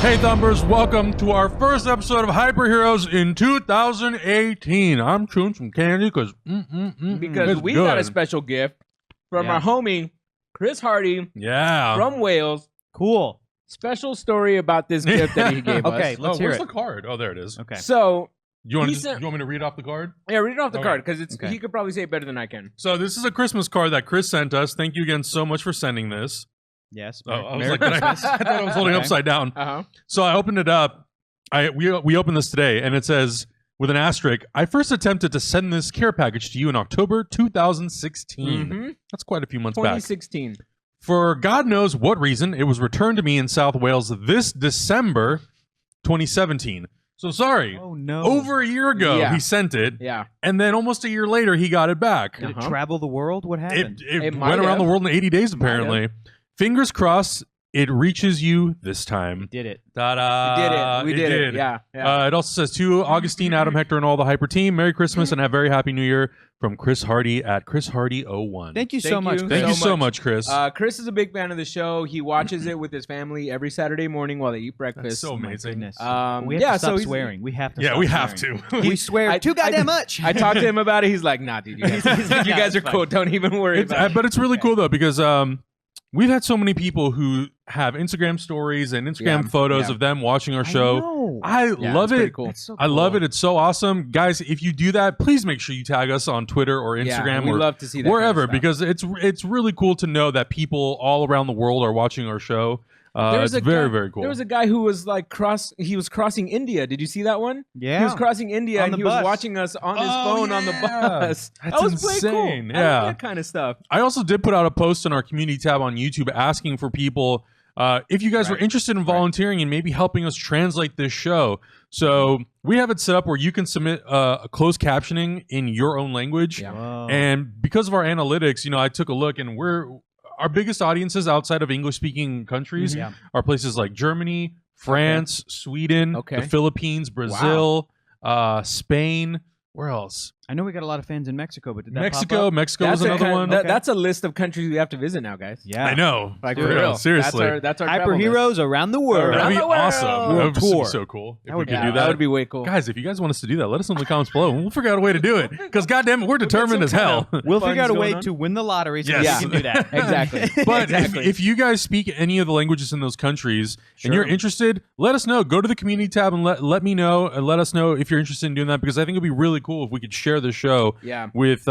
Hey Thumbers, welcome to our first episode of Hyper Heroes in 2018. I'm chewing some candy because we got a special gift from our homie Chris Hardy from Wales. Cool. Special story about this gift that he gave us. Okay, let's hear where's it. the card? Oh, there it is. Okay. So You want me to read off the card? yeah, read it off the Okay. card because he could probably say it better than I can. So this is a Christmas card that Chris sent us. Thank you again so much for sending this. Yes. Oh, I was Merry like, I thought I was holding Okay. upside down. Uh-huh. So I opened it up. We opened this today, and it says, with an asterisk, I first attempted to send this care package to you in October 2016. Mhm. That's quite a few months back. 2016. For God knows what reason, it was returned to me in South Wales this December 2017. So sorry. Oh no. Over a year ago, Yeah. he sent it, Yeah. and then almost a year later, he got it back. Did it Uh-huh. travel the world? What happened? It might went around the have. world in 80 days, Might have. apparently. Fingers crossed, it reaches you this time. Did it? Ta-da! We did it. Yeah. Yeah. It also says to Augustine, Adam, Hector, and all the Hyper team, Merry Christmas and have a very happy New Year from Chris Hardy at ChrisHardy01. Thank you so Thank much. you. Thank Chris. you so so much. much, Chris. Chris is a big fan of the show. He watches it with his family every Saturday morning while they eat breakfast. That's so Oh, my amazing. goodness. Um, we have yeah, to so stop he's- swearing. We have to. Yeah, stop we have swearing. to. We swear too goddamn much. I talked to him about it. He's like, nah, dude, you guys, you guys are it's cool. Don't even worry about it. But it's really cool though because we've had so many people who have Instagram stories and Instagram photos of them watching our show. I love it's pretty it. cool. That's so I love cool. it. It's so awesome, guys. If you do that, please make sure you tag us on Twitter or Instagram we or love to see that wherever kind of stuff. because it's really cool to know that people all around the world are watching our show. It's very cool. There was a guy who was like he was crossing India. Did you see that one? Yeah. He was crossing India On and the he was bus. watching us on his Oh, phone on the yeah. bus. That's that was pretty cool. insane. I Yeah. love that kind of stuff. I also did put out a post on our community tab on YouTube asking for people if you guys were interested in volunteering and maybe helping us translate this show. So we have it set up where you can submit a closed captioning in your own language. Yeah. Whoa. And because of our analytics, I took a look and our biggest audiences outside of English-speaking countries Yeah. are places like Germany, France, Sweden, Okay. the Philippines, Brazil, Spain. Where else? I know we got a lot of fans in Mexico, but did that Mexico. pop up? Mexico was another one. That's a list of countries we have to visit now, guys. Yeah. I know. Like For for real. real. Seriously. That's our Hyper travel list. heroes around the world. That'd be the world. awesome. That World would be tour. so cool if That we would could be- do Yeah, that. that would be way cool. Guys, if you guys want us to do that, let us know in the comments below, and we'll figure out a way to do it. Because goddamn it, we're determined as hell. We'll figure out a Fun's way going on. to win the lottery so Yes. we can do that. Exactly. But Exactly. if you guys speak any of the languages in those countries and Sure. you're interested, let us know. Go to the community tab and let me know and let us know if you're interested in doing that because I think it'd be really cool if we could share the show Yeah. with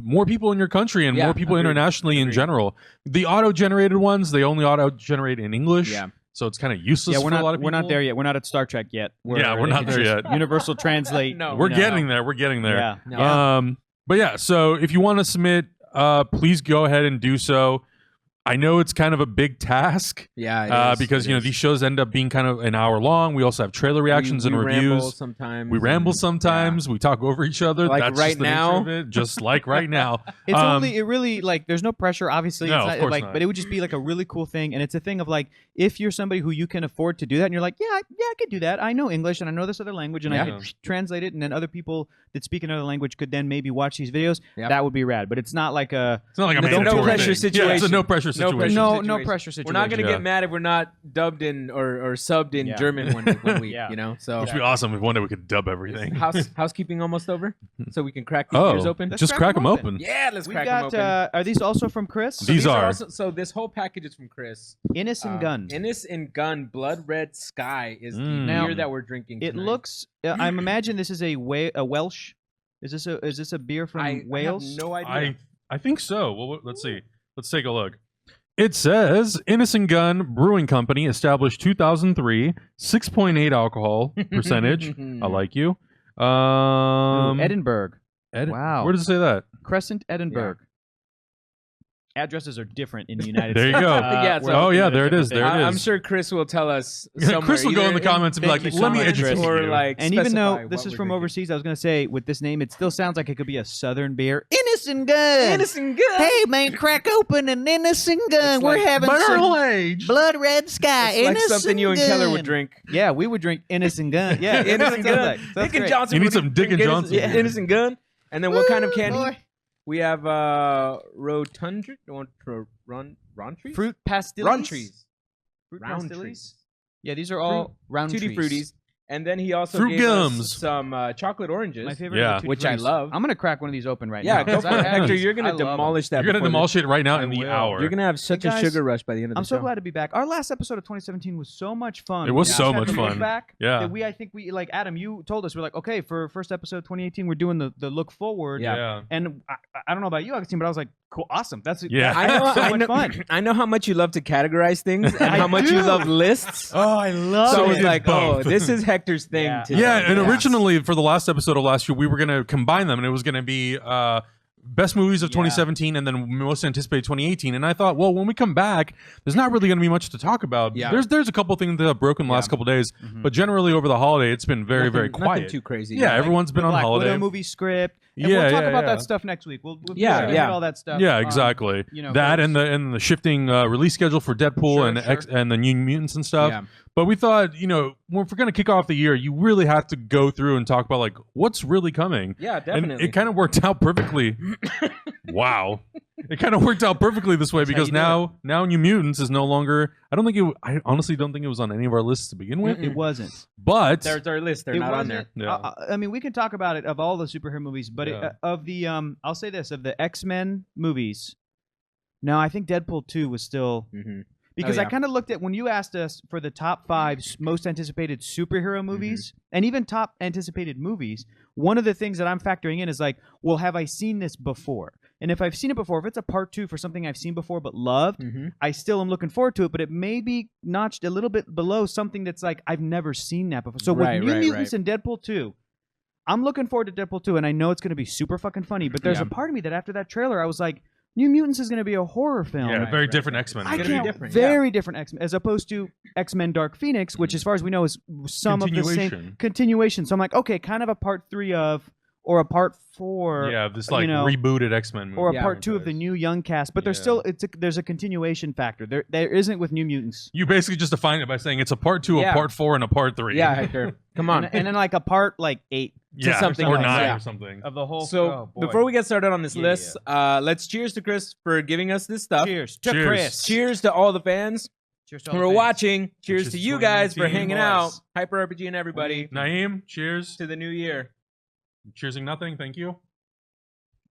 more people in your country and Yeah, more people agreed. internationally in Agreed. general. The auto-generated ones, they only auto-generate in English. Yeah. So it's kind of useless Yeah, we're for a lot of not. people. We're not there yet. We're not at Star Trek yet. We're not there yet. Universal Translate. No. We're getting there. We're getting there. Yeah. No. But yeah, so if you want to submit, please go ahead and do so. I know it's kind of a big task Yeah. It is. because It is. these shows end up being kind of an hour long. We also have trailer reactions we and ramble reviews. sometimes. We ramble sometimes. We talk over each other. Like That's right just the nature now. of it. Just like right now. It's only, it really, like, there's no pressure, obviously. No, it's of not, course like, not. But it would just be, like, a really cool thing. And it's a thing of, like, if you're somebody who you can afford to do that, and you're like, yeah, I could do that. I know English, and I know this other language, and I Yeah. could translate it, and then other people that speak another language could then maybe watch these videos. Yep. That would be rad. But it's not like a... It's not like a No mandatory pressure thing. situation. Yeah, it's a no pressure No situation. pressure. No situation. pressure situation. We're not gonna Yeah. get mad if we're not dubbed in or subbed in Yeah. German when we Yeah. you know. So Which would be awesome if one day we could dub everything. housekeeping almost over, so we can crack these Oh, beers open. Let's just crack them open. Yeah, let's We've crack them got, open. are these also from Chris? So These are. also, so this whole package is from Chris. Innis and Gun. Innis and Gun Blood Red Sky is the Now, beer that we're drinking It tonight. looks... I imagine this is a Welsh... Is this a beer from I Wales? have no idea. I think so. Well, let's see. Let's take a look. It says Innocent Gun Brewing Company, established 2003, 6.8 alcohol percentage. I like you. Ooh, Edinburgh. Wow. Where does it say that? Crescent, Edinburgh. Addresses are different in the United There you States. go. Yeah, so- Oh yeah, there it is. There it is. I'm sure Chris will tell us. Yeah, Somewhere, Chris will go in either the comments and be like, thank you "Let so me much, educate Chris. or you." like, And even specify though this what is we're from drinking. overseas, I was going to say, with this name, it still sounds like it could be a southern beer. Innocent Gun! Innocent Gun. Hey, man, crack open an Innocent Gun. It's We're like having some Barrel age. Blood Red Sky. It's like Innocent something you and Gun. Keller would drink. Yeah, we would drink Innocent Gun. Yeah, Innocent Gun. That's Dick and great. Johnson. You need would some Dick and drink Johnson. Innocent, Innocent Gun. And then what kind of Woo, candy? boy. We have Rotundra, Rontries? Fruit pastilles. Rontries. Fruit Round pastilles. trees. Yeah, these are all round Tutti trees. Fruities. And then he also Fruit gave gums. us some chocolate oranges. My favorite, Yeah. which I love. I'm gonna crack one of these open right Yeah, now. go for it, Hector. You're gonna demolish that. You're gonna demolish it right now in the will. hour. You're gonna have such Hey, guys, a sugar rush by the end of the show. I'm so glad to be back. Our last episode of 2017 was so much fun. It was We so just had much to look fun. Back Yeah. that I think we like Adam. You told us we're like, okay, for first episode 2018, we're doing the look forward. Yeah. And I don't know about you, Augustine, but I was like, cool, awesome. That's Yeah. so much fun. I know how much you love to categorize things and how much you love lists. Oh, I love So it. I was like, oh, both. this is Hector's thing. Yeah. Today. Yeah, and originally for the last episode of last year, we were going to combine them, and it was going to be best movies of 2017 and then most anticipated 2018. And I thought, well, when we come back, there's not really going to be much to talk about. Yeah. There's a couple things that have broken the last couple days, but generally over the holiday, it's been very, very quiet. Nothing too crazy. Yeah, everyone's been the on Black holiday. Widow movie script. And Yeah, we'll talk yeah, about yeah. that stuff next week. We'll Yeah, hit all that stuff. Yeah, exactly. That and the shifting release schedule for Deadpool and the New Mutants and stuff. Yeah. But we thought, if we're going to kick off the year, you really have to go through and talk about like what's really coming. Yeah, definitely. And it kind of worked out perfectly. Wow. It kind of worked out perfectly this way because now New Mutants is no longer. I honestly don't think it was on any of our lists to begin with. It wasn't. But There's our list. They're not on there. Yeah. I mean, we can talk about it of all the superhero movies, but of the I'll say this, of the X-Men movies. No, I think Deadpool 2 was still because I kind of looked at when you asked us for the top 5 most anticipated superhero movies and even top anticipated movies. One of the things that I'm factoring in is like, well, have I seen this before? And if I've seen it before, if it's a part 2 for something I've seen before but loved, I still am looking forward to it. But it may be notched a little bit below something that's like I've never seen that before. So with New Mutants and Deadpool 2. I'm looking forward to Deadpool 2, and I know it's going to be super fucking funny, but there's a part of me that after that trailer, I was like, New Mutants is going to be a horror film. Yeah, very different X-Men. Very different X-Men, as opposed to X-Men Dark Phoenix, which as far as we know is some of the same continuation. So I'm like, okay, kind of a part 3 of, or a part 4. Yeah, this like rebooted X-Men movie. Or a part 2 of the new young cast. But there's still, there's a continuation factor. There isn't with New Mutants. You basically just define it by saying it's a part 2, a part 4, and a part 3. Yeah, Hector. Come on. And then like a part like 8. To something or else. 9 or something Of the whole. So before we get started on this list, let's cheers to Chris for giving us this stuff. Cheers to Chris. Cheers to all the fans Cheers to who all are the fans. watching. Cheers to you guys for hanging out. boys. Hyper RPG and everybody. Naeem, cheers. To the new year. Cheersing nothing, thank you.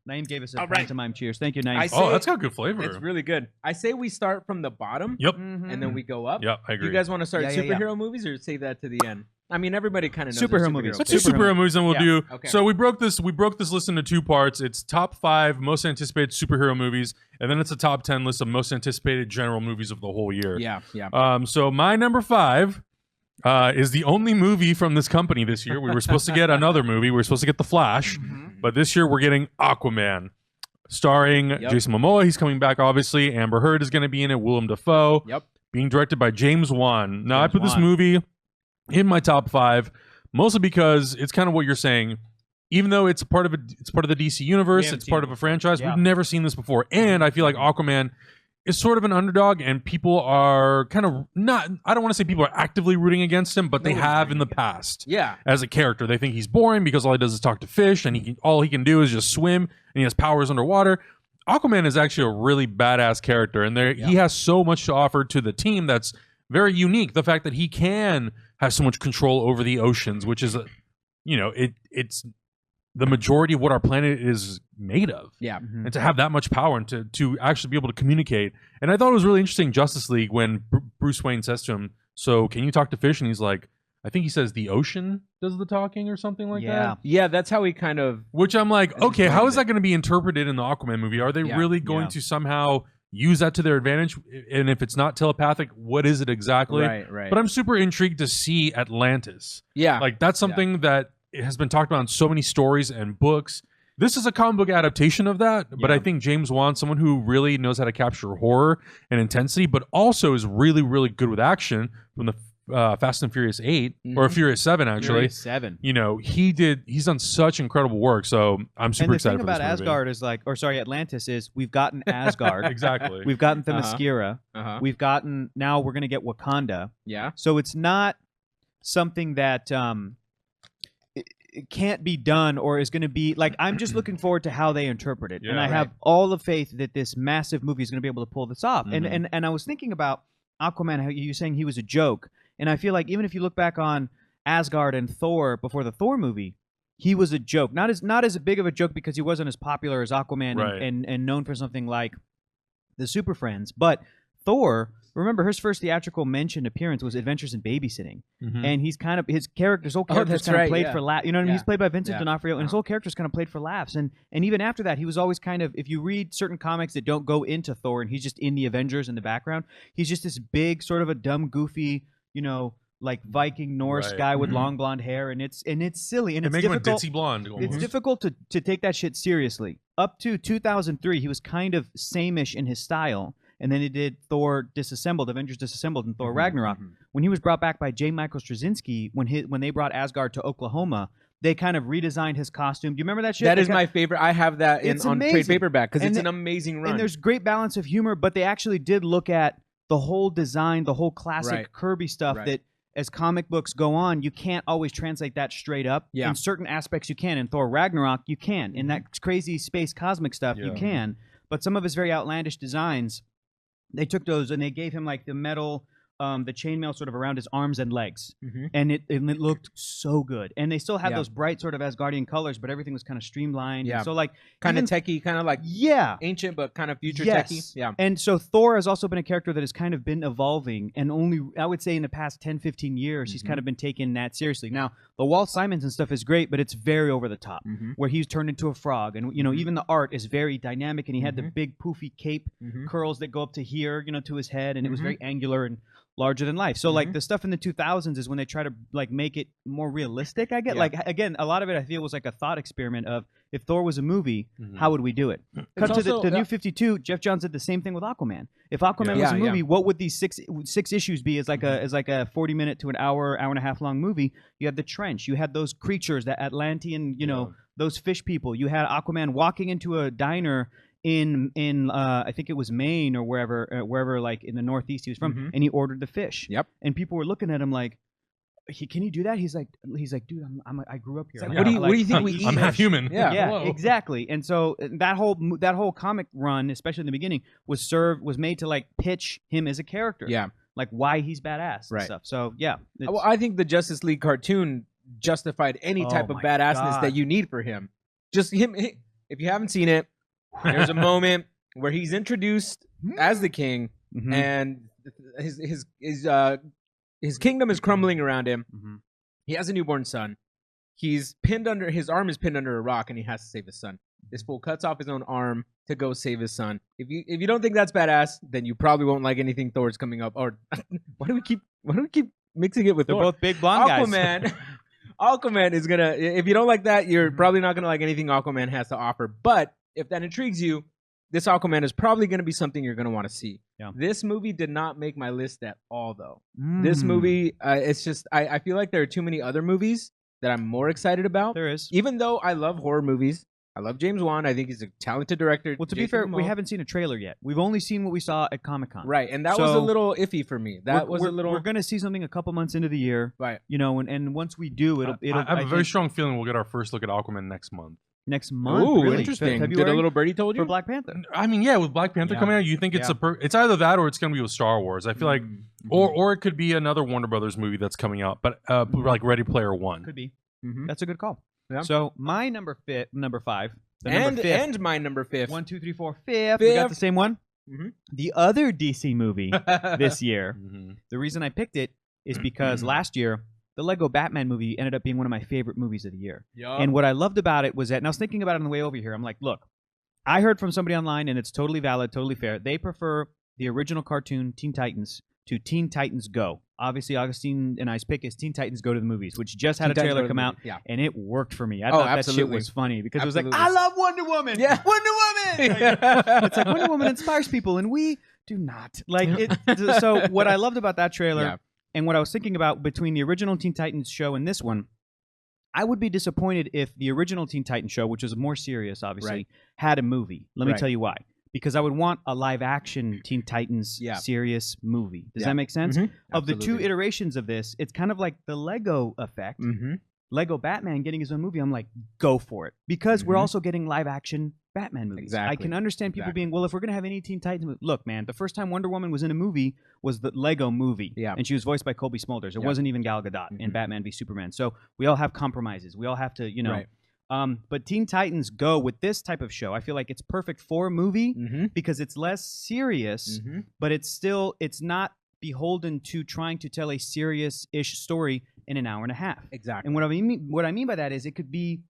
Naeem gave us a pantomime cheers. Thank you, Naeem. That's got good flavor. It's really good. I say we start from the bottom. Yep. And then we go up. Yep, I agree. You guys want to start superhero movies or save that to the end? I mean, everybody kind of knows Superhero movies. Let's do superhero movies, and we'll do. Okay. So we broke this list into 2 parts. It's top 5 most anticipated superhero movies, and then it's a top 10 list of most anticipated general movies of the whole year. Yeah. So my number 5 is the only movie from this company this year. We were supposed to get another movie. We were supposed to get The Flash, but this year we're getting Aquaman, starring Jason Momoa. He's coming back, obviously. Amber Heard is going to be in it. Willem Dafoe. Yep. Being directed by James Wan. Now I put this movie in my top 5, mostly because it's kind of what you're saying. Even though it's part of the DC universe, it's part of a franchise. We've never seen this before, and I feel like Aquaman is sort of an underdog, and people are kind of not. I don't want to say people are actively rooting against him, but they have in the past. Yeah. As a character, they think he's boring because all he does is talk to fish, and all he can do is just swim, and he has powers underwater. Aquaman is actually a really badass character, and he has so much to offer to the team that's very unique. The fact that he can have so much control over the oceans, which is, it's the majority of what our planet is made of. Yeah. And to have that much power and to actually be able to communicate. And I thought it was really interesting, Justice League, when Bruce Wayne says to him, so can you talk to fish? And he's like, I think he says the ocean does the talking or something like that. Yeah, that's how he kind of... Which I'm like, okay, how is that going to be interpreted in the Aquaman movie? Are they really going to somehow use that to their advantage? And if it's not telepathic, what is it exactly? Right. But I'm super intrigued to see Atlantis. Yeah. Like, that's something that it has been talked about in so many stories and books. This is a comic book adaptation of that, but I think James Wan, someone who really knows how to capture horror and intensity, but also is really, really good with action from the Fast and Furious 8 or Furious 7 actually. Furious 7. He's done such incredible work, so I'm super excited for this movie. And the thing about Asgard is Atlantis is we've gotten Asgard. Exactly. We've gotten Themyscira. We've gotten, now we're going to get Wakanda. Yeah. So it's not something that it can't be done or is going to be like, I'm just looking forward to how they interpret it. And I have all the faith that this massive movie is going to be able to pull this off. And I was thinking about Aquaman, how you saying he was a joke. And I feel like even if you look back on Asgard and Thor before the Thor movie, he was a joke. Not as big of a joke because he wasn't as popular as Aquaman and known for something like the Super Friends. But Thor, remember his first theatrical mentioned appearance was Adventures in Babysitting, and he's kind of his whole character's kind of played for laughs. You know what I mean? He's played by Vincent D'Onofrio, and his whole character's kind of played for laughs. And even after that, he was always kind of, if you read certain comics that don't go into Thor, and he's just in the Avengers in the background, he's just this big sort of a dumb, goofy, like Viking Norse guy with long blonde hair, and it's silly, and it's difficult. Him a ditzy blonde. Almost. It's difficult to take that shit seriously. Up to 2003, he was kind of same-ish in his style. And then he did Thor Disassembled, Avengers Disassembled, and Thor Ragnarok. When he was brought back by J. Michael Straczynski, when they brought Asgard to Oklahoma, they kind of redesigned his costume. Do you remember that shit? That is my favorite. I have that on trade paperback because it's an amazing run. And there's great balance of humor, but they actually did look at the whole design, the whole classic Kirby stuff that as comic books go on, you can't always translate that straight up. Yeah. In certain aspects you can. In Thor Ragnarok, you can. In that crazy space cosmic stuff, you can. But some of his very outlandish designs, they took those and they gave him like the metal, the chainmail sort of around his arms and legs, and it looked so good. And they still had those bright sort of Asgardian colors, but everything was kind of streamlined. Yeah, and so like kind of techie, kind of like ancient, but kind of future techie. Yeah. And so Thor has also been a character that has kind of been evolving, and only I would say in the past 10-15 years he's kind of been taken that seriously. Now the Walt Simonson stuff is great, but it's very over the top, where he's turned into a frog, and even the art is very dynamic, and he had the big poofy cape curls that go up to here, to his head, and it was very angular and larger than life. So like the stuff in the 2000s is when they try to like make it more realistic. I get like, again, a lot of it I feel was like a thought experiment of if Thor was a movie, how would we do it? Cut to the New 52. Jeff Johns did the same thing with Aquaman. If Aquaman was a movie, what would these six issues be? As like a 40-minute to an hour and a half long movie. You had the trench. You had those creatures, that Atlantean, those fish people. You had Aquaman walking into a diner in I think it was Maine or wherever like in the Northeast he was from, and he ordered the fish. Yep. And people were looking at him like, can you do that? He's like, dude, I grew up here. Like, what do you think we eat? I'm half human. Yeah, exactly. And so that whole comic run, especially in the beginning, was made to like pitch him as a character. Yeah. Like why he's badass and stuff. So yeah. Well, I think the Justice League cartoon justified any type of badassness that you need for him. Just him. If you haven't seen it, there's a moment where he's introduced as the king, and his kingdom is crumbling around him. He has a newborn son. His arm is pinned under a rock, and he has to save his son. This fool cuts off his own arm to go save his son. If you don't think that's badass, then you probably won't like anything Thor's coming up. Or why do we keep mixing it with They're Thor? both big blonde guys. Aquaman is gonna. If you don't like that, you're probably not gonna like anything Aquaman has to offer. But if that intrigues you, this Aquaman is probably going to be something you're going to want to see. Yeah. This movie did not make my list at all, though. This movie, it's just, I feel like there are too many other movies that I'm more excited about. There is. Even though I love horror movies. I love James Wan. I think he's a talented director. Well, to be fair, we haven't seen a trailer yet. We've only seen what we saw at Comic-Con. Right, and that was a little iffy for me. We're going to see something a couple months into the year. Right. And once we do, it'll I have a very strong feeling we'll get our first look at Aquaman next month. Next month. Ooh, really? Interesting. Did a little birdie told you? For Black Panther. I mean, yeah, with Black Panther coming out, you think it's it's either that or it's going to be with Star Wars. I feel like, or it could be another Warner Brothers movie that's coming out, but like Ready Player One. Could be. That's a good call. Yeah. So my number 5, and my number 5. 1, 2, 3, 4, 5. We got the same one. The other DC movie this year. The reason I picked it is because last year, the Lego Batman movie ended up being one of my favorite movies of the year. Yep. And what I loved about it was that, and I was thinking about it on the way over here, I'm like, look, I heard from somebody online, and it's totally valid, totally fair. They prefer the original cartoon Teen Titans to Teen Titans Go. Obviously, Augustine and I's pick is Teen Titans Go to the Movies, which just had a trailer come out, and it worked for me. I thought that shit was funny because it was like, I love Wonder Woman! Yeah. Wonder Woman! It's like Wonder Woman inspires people, and we do not. Like it. So what I loved about that trailer, and what I was thinking about between the original Teen Titans show and this one, I would be disappointed if the original Teen Titans show, which was more serious, obviously, had a movie. Let me tell you why. Because I would want a live-action Teen Titans serious movie. Does that make sense? Of the 2 iterations of this, it's kind of like the Lego effect. Lego Batman getting his own movie, I'm like, go for it. Because we're also getting live-action Batman movies. Exactly. I can understand people being, well, if we're going to have any Teen Titans movie, look, man, the first time Wonder Woman was in a movie was the Lego movie. Yeah. And she was voiced by Colby Smulders. It wasn't even Gal Gadot in Batman v Superman. So we all have compromises. We all have to, you know. Right. But Teen Titans Go with this type of show, I feel like it's perfect for a movie because it's less serious, but it's not beholden to trying to tell a serious-ish story in an hour and a half. Exactly. And what I mean by that is it could be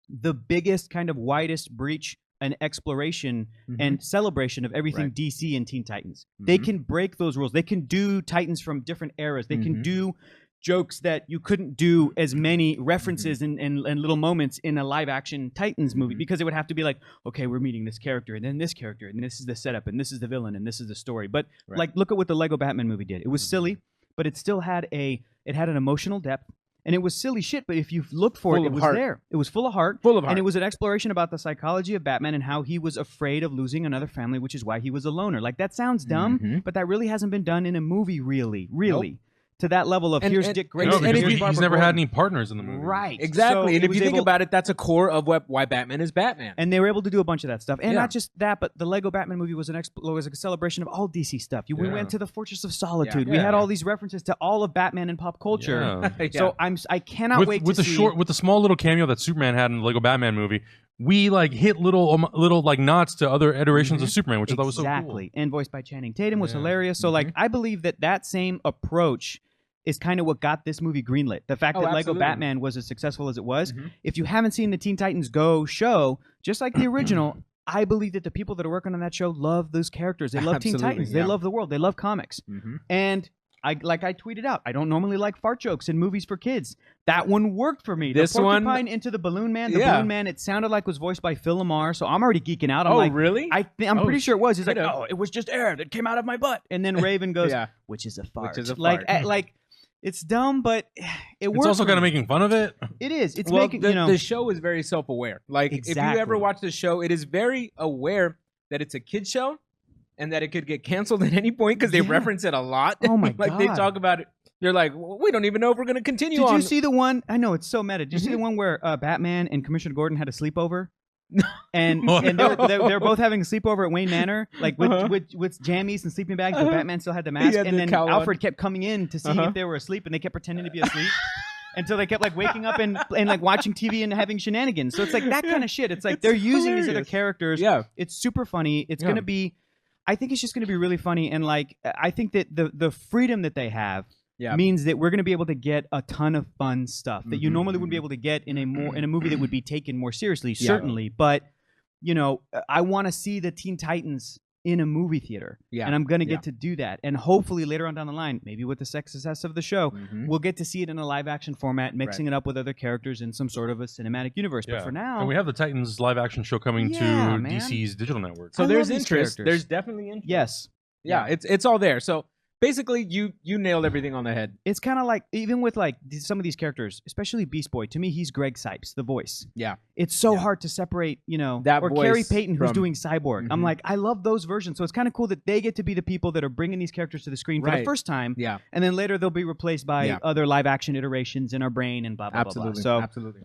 the biggest kind of widest breach and exploration and celebration of everything DC and Teen Titans. They can break those rules. They can do Titans from different eras. They can do jokes that you couldn't do as many references and little moments in a live action Titans movie because it would have to be like, okay, we're meeting this character and then this character and this is the setup and this is the villain and this is the story. But like, look at what the Lego Batman movie did. It was silly, but it still had an emotional depth. And it was silly shit, but if you looked for it, it was there. It was full of heart. And it was an exploration about the psychology of Batman and how he was afraid of losing another family, which is why he was a loner. Like, that sounds dumb, but that really hasn't been done in a movie, really. Nope. To that level of here's Dick Grayson. No, he's never had any partners in the movie. Right. Exactly. So and if you think about it, that's a core of why Batman is Batman. And they were able to do a bunch of that stuff. And not just that, but the Lego Batman movie was was a celebration of all DC stuff. We went to the Fortress of Solitude. We had all these references to all of Batman and pop culture. So I cannot wait to see. With the small little cameo that Superman had in the Lego Batman movie, we like hit little like nods to other iterations of Superman, which I thought was so cool. Exactly. And voiced by Channing Tatum was hilarious. So like I believe that same approach is kind of what got this movie greenlit. The fact that Lego Batman was as successful as it was. If you haven't seen the Teen Titans Go show, just like the original, I believe that the people that are working on that show love those characters. They love Teen Titans. They love the world. They love comics. And I tweeted out, I don't normally like fart jokes in movies for kids. That one worked for me. This the Porcupine into the Balloon Man. The Balloon Man, it sounded like was voiced by Phil Lamar, so I'm already geeking out. I'm like, really? I'm pretty sure it was. He's like, oh, it was just air that came out of my butt. And then Raven goes, which is a fart. Like, it's dumb, but it works. It's also kind of making fun of it. It is. It's making, the show is very self-aware. Like, if you ever watch the show, it is very aware that it's a kid's show and that it could get canceled at any point because they reference it a lot. Oh, my like, God. They talk about it. They're like, well, we don't even know if we're going to continue on. Did you see the one? I know, it's so meta. Did you see the one where Batman and Commissioner Gordon had a sleepover? and they were both having a sleepover at Wayne Manor, like with jammies and sleeping bags, but Batman still had the mask. And then Alfred kept coming in to see if they were asleep, and they kept pretending to be asleep until they kept like waking up and like watching TV and having shenanigans. So it's like that kind of shit. It's like they're using these other characters. Yeah, it's super funny. It's gonna be. I think it's just gonna be really funny, and like I think that the freedom that they have. Means that we're going to be able to get a ton of fun stuff that you normally wouldn't be able to get in a movie that would be taken more seriously, certainly. But you know, I want to see the Teen Titans in a movie theater, and I'm going to get to do that. And hopefully later on down the line, maybe with the success of the show, we'll get to see it in a live action format, mixing it up with other characters in some sort of a cinematic universe. But for now, and we have the Titans live action show coming to DC's digital network. So there's interest. There's definitely interest. Yes. Yeah, it's all there. So. Basically, you nailed everything on the head. It's kind of like, even with like some of these characters, especially Beast Boy, to me, he's Greg Sipes, the voice. Yeah. It's so hard to separate, you know, that or voice Carrie Payton, who's doing Cyborg. I'm like, I love those versions. So it's kind of cool that they get to be the people that are bringing these characters to the screen for the first time. Yeah. And then later they'll be replaced by other live action iterations in our brain and blah, blah, blah, blah. So absolutely.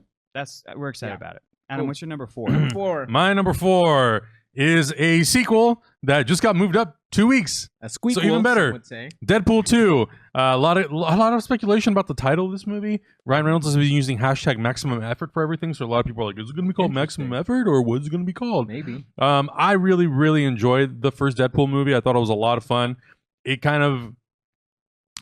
We're excited about it. Adam, what's your number 4? Number 4. My number 4 is a sequel that just got moved up 2 weeks. A squeakle, so even better. Would say. Deadpool 2. A lot of speculation about the title of this movie. Ryan Reynolds has been using #maximum effort for everything, so a lot of people are like, is it going to be called Maximum Effort, or what's it going to be called? Maybe. I really, really enjoyed the first Deadpool movie. I thought it was a lot of fun. It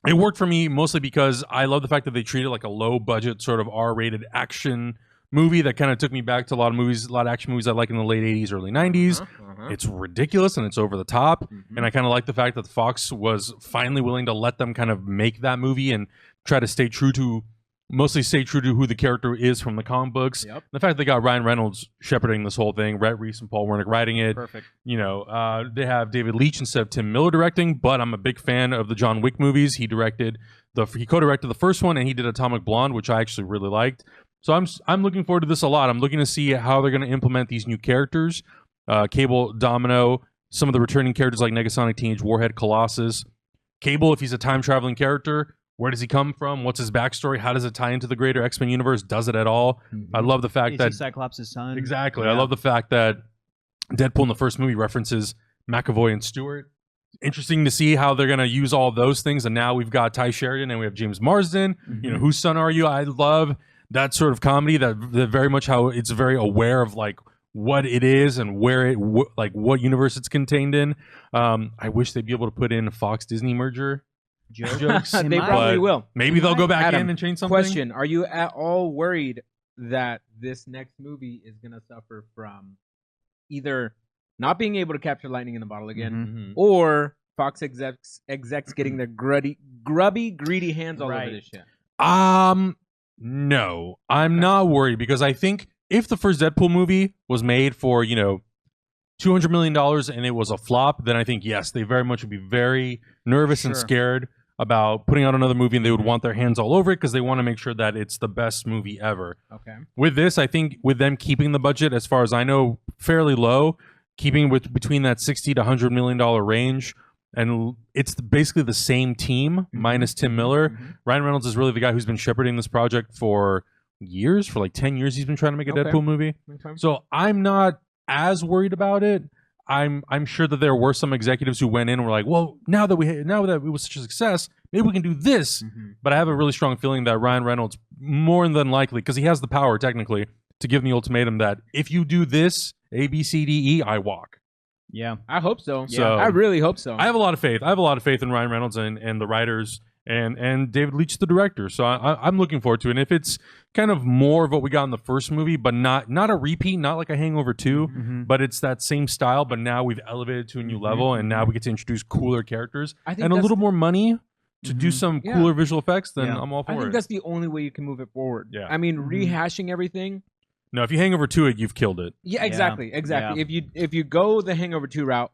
worked for me mostly because I love the fact that they treated like a low-budget sort of R-rated action movie that kind of took me back to a lot of action movies I like in the late 80s, early 90s. It's ridiculous and it's over the top. And I kind of like the fact that Fox was finally willing to let them kind of make that movie and try to stay true to who the character is from the comic books. The fact that they got Ryan Reynolds shepherding this whole thing, Rhett Reese and Paul Wernick writing it. Perfect. You know, they have David Leitch instead of Tim Miller directing, but I'm a big fan of the John Wick movies. He co-directed the first one, and he did Atomic Blonde, which I actually really liked. So I'm looking forward to this a lot. I'm looking to see how they're going to implement these new characters. Cable, Domino, some of the returning characters like Negasonic Teenage Warhead, Colossus. Cable, if he's a time-traveling character, where does he come from? What's his backstory? How does it tie into the greater X-Men universe? Does it at all? I love the fact that... Cyclops' son? Exactly. Yeah. I love the fact that Deadpool in the first movie references McAvoy and Stewart. Interesting to see how they're going to use all those things. And now we've got Ty Sheridan and we have James Marsden. You know, whose son are you? I love that sort of comedy, that very much how it's very aware of like what it is and where it like what universe it's contained in. I wish they'd be able to put in Fox Disney merger jokes. They probably will. Maybe they'll go back Adam, in and change something. Question: are you at all worried that this next movie is going to suffer from either not being able to capture lightning in the bottle again, or Fox execs getting their grubby, greedy hands all over this shit? No, I'm not worried, because I think if the first Deadpool movie was made for, you know, $200 million and it was a flop, then I think, yes, they very much would be very nervous and scared about putting out another movie, and they would want their hands all over it because they want to make sure that it's the best movie ever. Okay. With this, I think with them keeping the budget, as far as I know, fairly low, keeping with between that $60 to $100 million range, and it's basically the same team minus Tim Miller. Ryan Reynolds is really the guy who's been shepherding this project for years, for like 10 years. He's been trying to make a Deadpool movie. So I'm not as worried about it. I'm sure that there were some executives who went in and were like, well, now that it was such a success, maybe we can do this. But I have a really strong feeling that Ryan Reynolds, more than likely, because he has the power technically to give them the ultimatum that if you do this, A, B, C, D, E, I walk. Yeah, I hope so. So I really hope so. I have a lot of faith. I have a lot of faith in Ryan Reynolds and the writers and David Leitch, the director. So I'm looking forward to it. And if it's kind of more of what we got in the first movie, but not a repeat, not like a Hangover 2, but it's that same style, but now we've elevated to a new level, and now we get to introduce cooler characters and a little more money to do some cooler visual effects, then I'm all for it. I think that's the only way you can move it forward. Yeah. I mean, rehashing everything. No, if you Hangover 2 it, you've killed it. Yeah, exactly. Yeah. If you go the Hangover 2 route,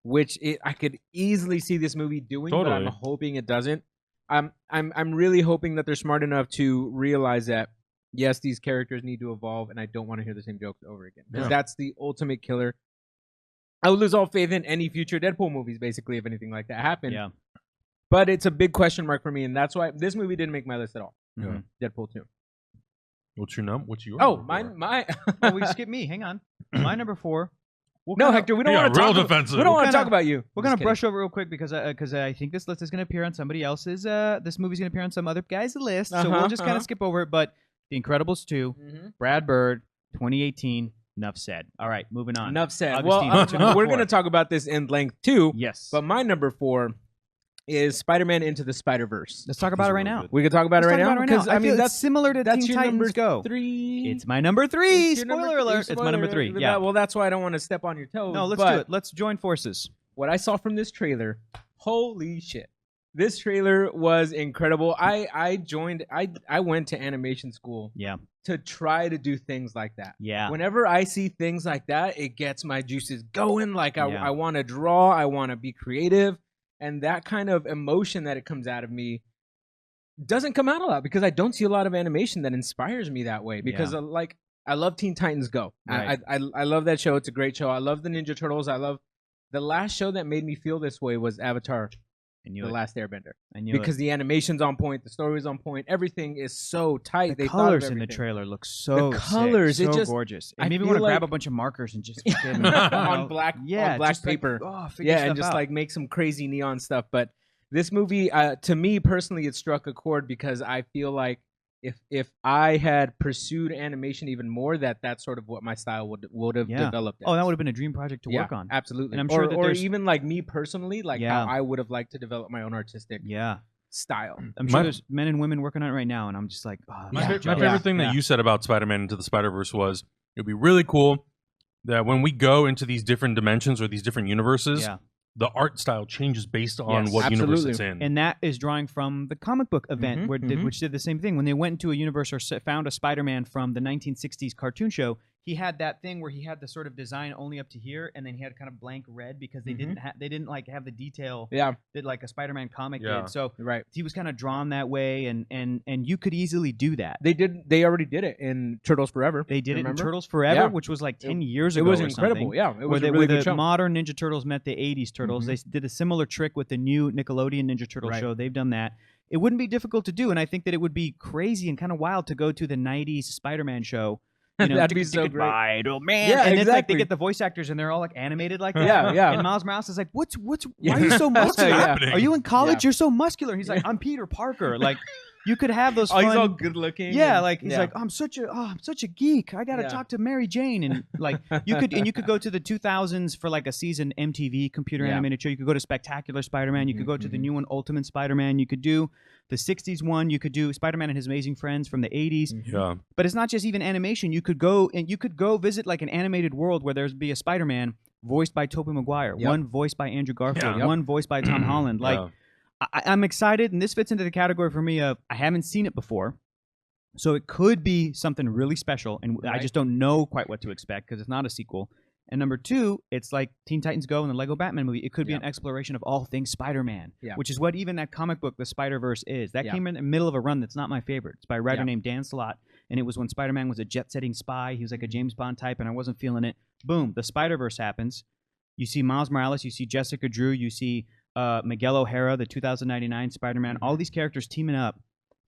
which I could easily see this movie doing, but I'm hoping it doesn't. I'm really hoping that they're smart enough to realize that yes, these characters need to evolve, and I don't want to hear the same jokes over again, because that's the ultimate killer. I would lose all faith in any future Deadpool movies, basically, if anything like that happened. Yeah. But it's a big question mark for me, and that's why this movie didn't make my list at all. Deadpool 2. What's your number? What's your Oh, number my. Oh, we skipped me. Hang on. My number 4. No, Hector, we don't want to talk. Defensive. We don't want to talk about you. We're gonna brush over real quick because I think this list is gonna appear on somebody else's. This movie's gonna appear on some other guy's list, so we'll just kind of skip over it. But The Incredibles 2, Brad Bird, 2018. Enough said. All right, moving on. Enough said. Augustine, Well, we're gonna talk about this in length too. Yes. But my number 4 is Spider-Man Into the Spider-Verse. Let's talk about it right now. We can talk about it right now because I mean that's similar to that's Teen your Titans number Go. 3. It's my number 3. It's your Spoiler number alert! three. It's my number 3. Yeah. Well, that's why I don't want to step on your toes. No, let's do it. Let's join forces. What I saw from this trailer, holy shit! This trailer was incredible. I went to animation school. Yeah. To try to do things like that. Yeah. Whenever I see things like that, it gets my juices going. Like I want to draw. I want to be creative. And that kind of emotion that it comes out of me doesn't come out a lot because I don't see a lot of animation that inspires me that way. Because I love Teen Titans Go. Right. I love that show. It's a great show. I love the Ninja Turtles. I love the last show that made me feel this way was Avatar. The Last Airbender. Because the animation's on point, the story's on point, everything is so tight. The colors in the trailer look so colors, sick, it's just gorgeous. It made me want to grab a bunch of markers and just on black paper. And just like make some crazy neon stuff. But this movie, to me personally, it struck a chord because I feel like if I had pursued animation even more, that's sort of what my style would have developed. Oh, that would have been a dream project to work on. Absolutely. And I'm sure or even like me personally, like how I would have liked to develop my own artistic style. I'm sure there's men and women working on it right now, and I'm just like, my favorite thing that you said about Spider-Man Into the Spider-Verse was it would be really cool that when we go into these different dimensions or these different universes, the art style changes based on what universe it's in. And that is drawing from the comic book event, which did the same thing. When they went into a universe or found a Spider-Man from the 1960s cartoon show, he had that thing where he had the sort of design only up to here, and then he had kind of blank red because they didn't like have the detail that like a Spider-Man comic did. So he was kind of drawn that way, and you could easily do that. They already did it in Turtles Forever. They did it in Turtles Forever, which was like 10 years ago. It was incredible. Yeah, it was a really good show. Modern Ninja Turtles met the 80s Turtles. They did a similar trick with the new Nickelodeon Ninja Turtle show. They've done that. It wouldn't be difficult to do, and I think that it would be crazy and kind of wild to go to the 90s Spider-Man show That'd be so great. Spider-Man. Yeah, and it's like exactly. they get the voice actors and they're all like animated like that. Yeah, yeah. And Miles Morales is like, why are you so muscular? happening? Are you in college? Yeah. You're so muscular. And he's like, I'm Peter Parker. Like, you could have those Oh, fun. he's all good looking. Yeah, and- like he's like, I'm such a geek. I gotta Yeah. talk to Mary Jane, and like you could go to the 2000s for like a season MTV computer Yeah. animated show. You could go to Spectacular Spider-Man. You could go to the new one, Ultimate Spider-Man. You could do the 60s one. You could do Spider-Man and His Amazing Friends from the 80s. Yeah. But it's not just even animation. You could go visit like an animated world where there's be a Spider-Man voiced by Tobey Maguire, Yep. one voiced by Andrew Garfield, Yeah. one voiced by Tom Holland. Like. Yeah. I'm excited, and this fits into the category for me of I haven't seen it before, so it could be something really special, and I Right. just don't know quite what to expect because it's not a sequel. And number two, it's like Teen Titans Go and the Lego Batman movie. It could be Yeah. an exploration of all things Spider-Man, Yeah. which is what even that comic book, The Spider-Verse, is. That Yeah. came in the middle of a run that's not my favorite. It's by a writer Yeah. named Dan Slott, and it was when Spider-Man was a jet-setting spy. He was like a James Bond type, and I wasn't feeling it. Boom, the Spider-Verse happens. You see Miles Morales, you see Jessica Drew, you see Miguel O'Hara, the 2099 Spider-Man, all these characters teaming up,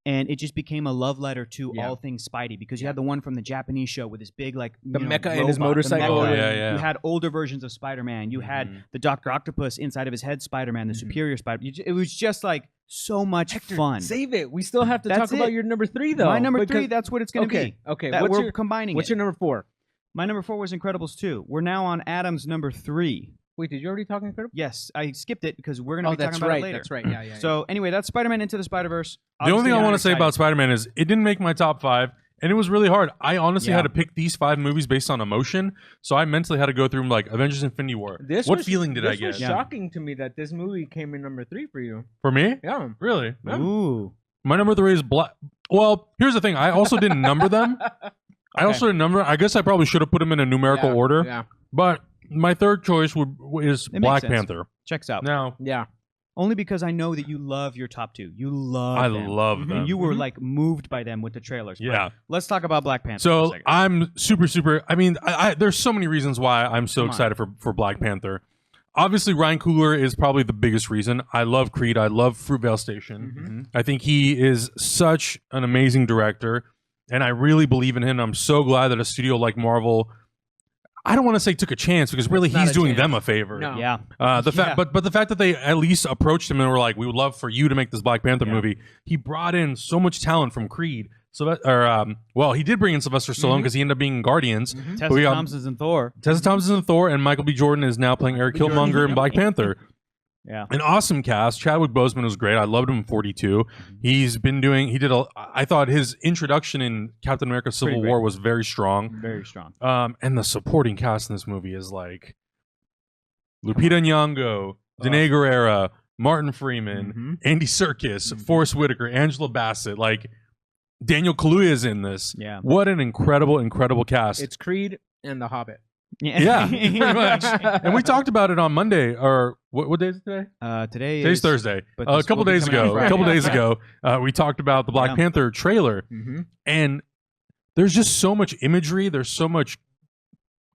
and it just became a love letter to Yeah. all things Spidey because you had the one from the Japanese show with his big like The you know, mecha and his robot, the motorcycle. mecha. Oh, yeah. You had older versions of Spider-Man. You had the Dr. Octopus inside of his head Spider-Man, the Superior Spider. It was just like so much fun. Save it. We still have to That's talk about it. your number 3 though. My number because- 3, that's what it's going to Okay. be. Okay. That What's we're your combining What's it. your number 4? My number 4 was Incredibles 2. We're now on Adam's number 3. Wait, did you already talk Incredible? Yes, I skipped it because we're going to Oh, be talking that's about right. it later. That's right. Yeah, yeah. So anyway, that's Spider-Man Into the Spider-Verse. The only thing I Obviously, want I'm to say about excited. Spider-Man is it didn't make my top 5, and it was really hard. I honestly Yeah. had to pick these 5 movies based on emotion, so I mentally had to go through like Avengers Infinity War. What feeling did I This get? was shocking to me that this movie came in number 3 for you. For me? Yeah. Really? Yeah. Ooh. My number 3 is Black. Well, here's the thing. I also didn't number them. I also didn't number. I guess I probably should have put them in a numerical Yeah, order. Yeah. But my third choice is It makes Black sense. Panther. Checks out. Now, Yeah. Only because I know that you love your top 2. You love I them. love them. And you were like moved by them with the trailers. But Yeah. let's talk about Black Panther. for a So second. I'm super. I mean, there's so many reasons why I'm so Come on. excited for Black Panther. Obviously, Ryan Coogler is probably the biggest reason. I love Creed. I love Fruitvale Station. I think he is such an amazing director, and I really believe in him. I'm so glad that a studio like Marvel, I don't want to say took a chance because really It's not he's a doing chance. them a favor. No. yeah. The fact, Yeah. but the fact that they at least approached him and were like, "We would love for you to make this Black Panther movie." He brought in so much talent from Creed. Well, he did bring in Sylvester Stallone because he ended up being in Guardians. Tessa we got- Thompson's in Thor. Tessa Thompson in Thor, and Michael B. Jordan is now playing Eric Killmonger in Black Panther. Yeah. An awesome cast. Chadwick Boseman was great. I loved him in 42. I thought his introduction in Captain America Civil Pretty great. War was very strong. Very strong. And the supporting cast in this movie is like Lupita Nyong'o, Danae Guerrera, Martin Freeman, Andy Serkis, Forrest Whitaker, Angela Bassett, like Daniel Kaluuya is in this. Yeah. What an incredible cast. It's Creed and The Hobbit. Yeah, pretty much. And we talked about it on Monday, or what day is it today? Today's Today's Thursday. but A this couple will be days coming out ago. Friday. A couple days ago, we talked about the Black Yeah. Panther trailer, and there's just so much imagery. There's so much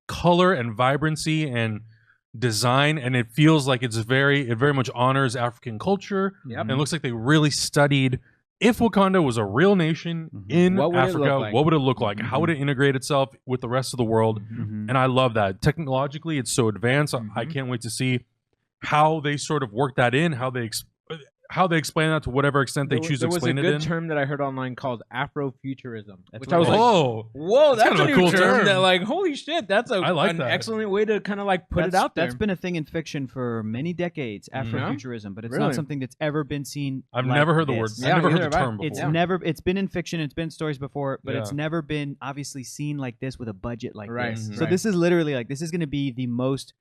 color and vibrancy and design, and it feels like it very much honors African culture. Yep. And it looks like they really studied if Wakanda was a real nation in What would it Africa, look like? what would it look like? How would it integrate itself with the rest of the world? Mhm. And I love that. Technologically, it's so advanced. I can't wait to see how they sort of work that in, how they explain that to whatever extent they choose to explain There it was a in. good term that I heard online called Afrofuturism, That's which what I was it like, Oh, whoa, that's kind of a a new cool term. That, like, holy shit, that's I like an that. excellent way to kind of like put it out there. That's been a thing in fiction for many decades, Mm-hmm. Afrofuturism, but it's Really? not something that's ever been seen. I've like never heard the word. this. Yeah, I've never heard neither the have I. term before. It's Yeah. never. It's been in fiction. It's been stories before, but it's Yeah. never been obviously seen like this with a budget like Right, this. Mhm. So right. this is literally like this is going to be the most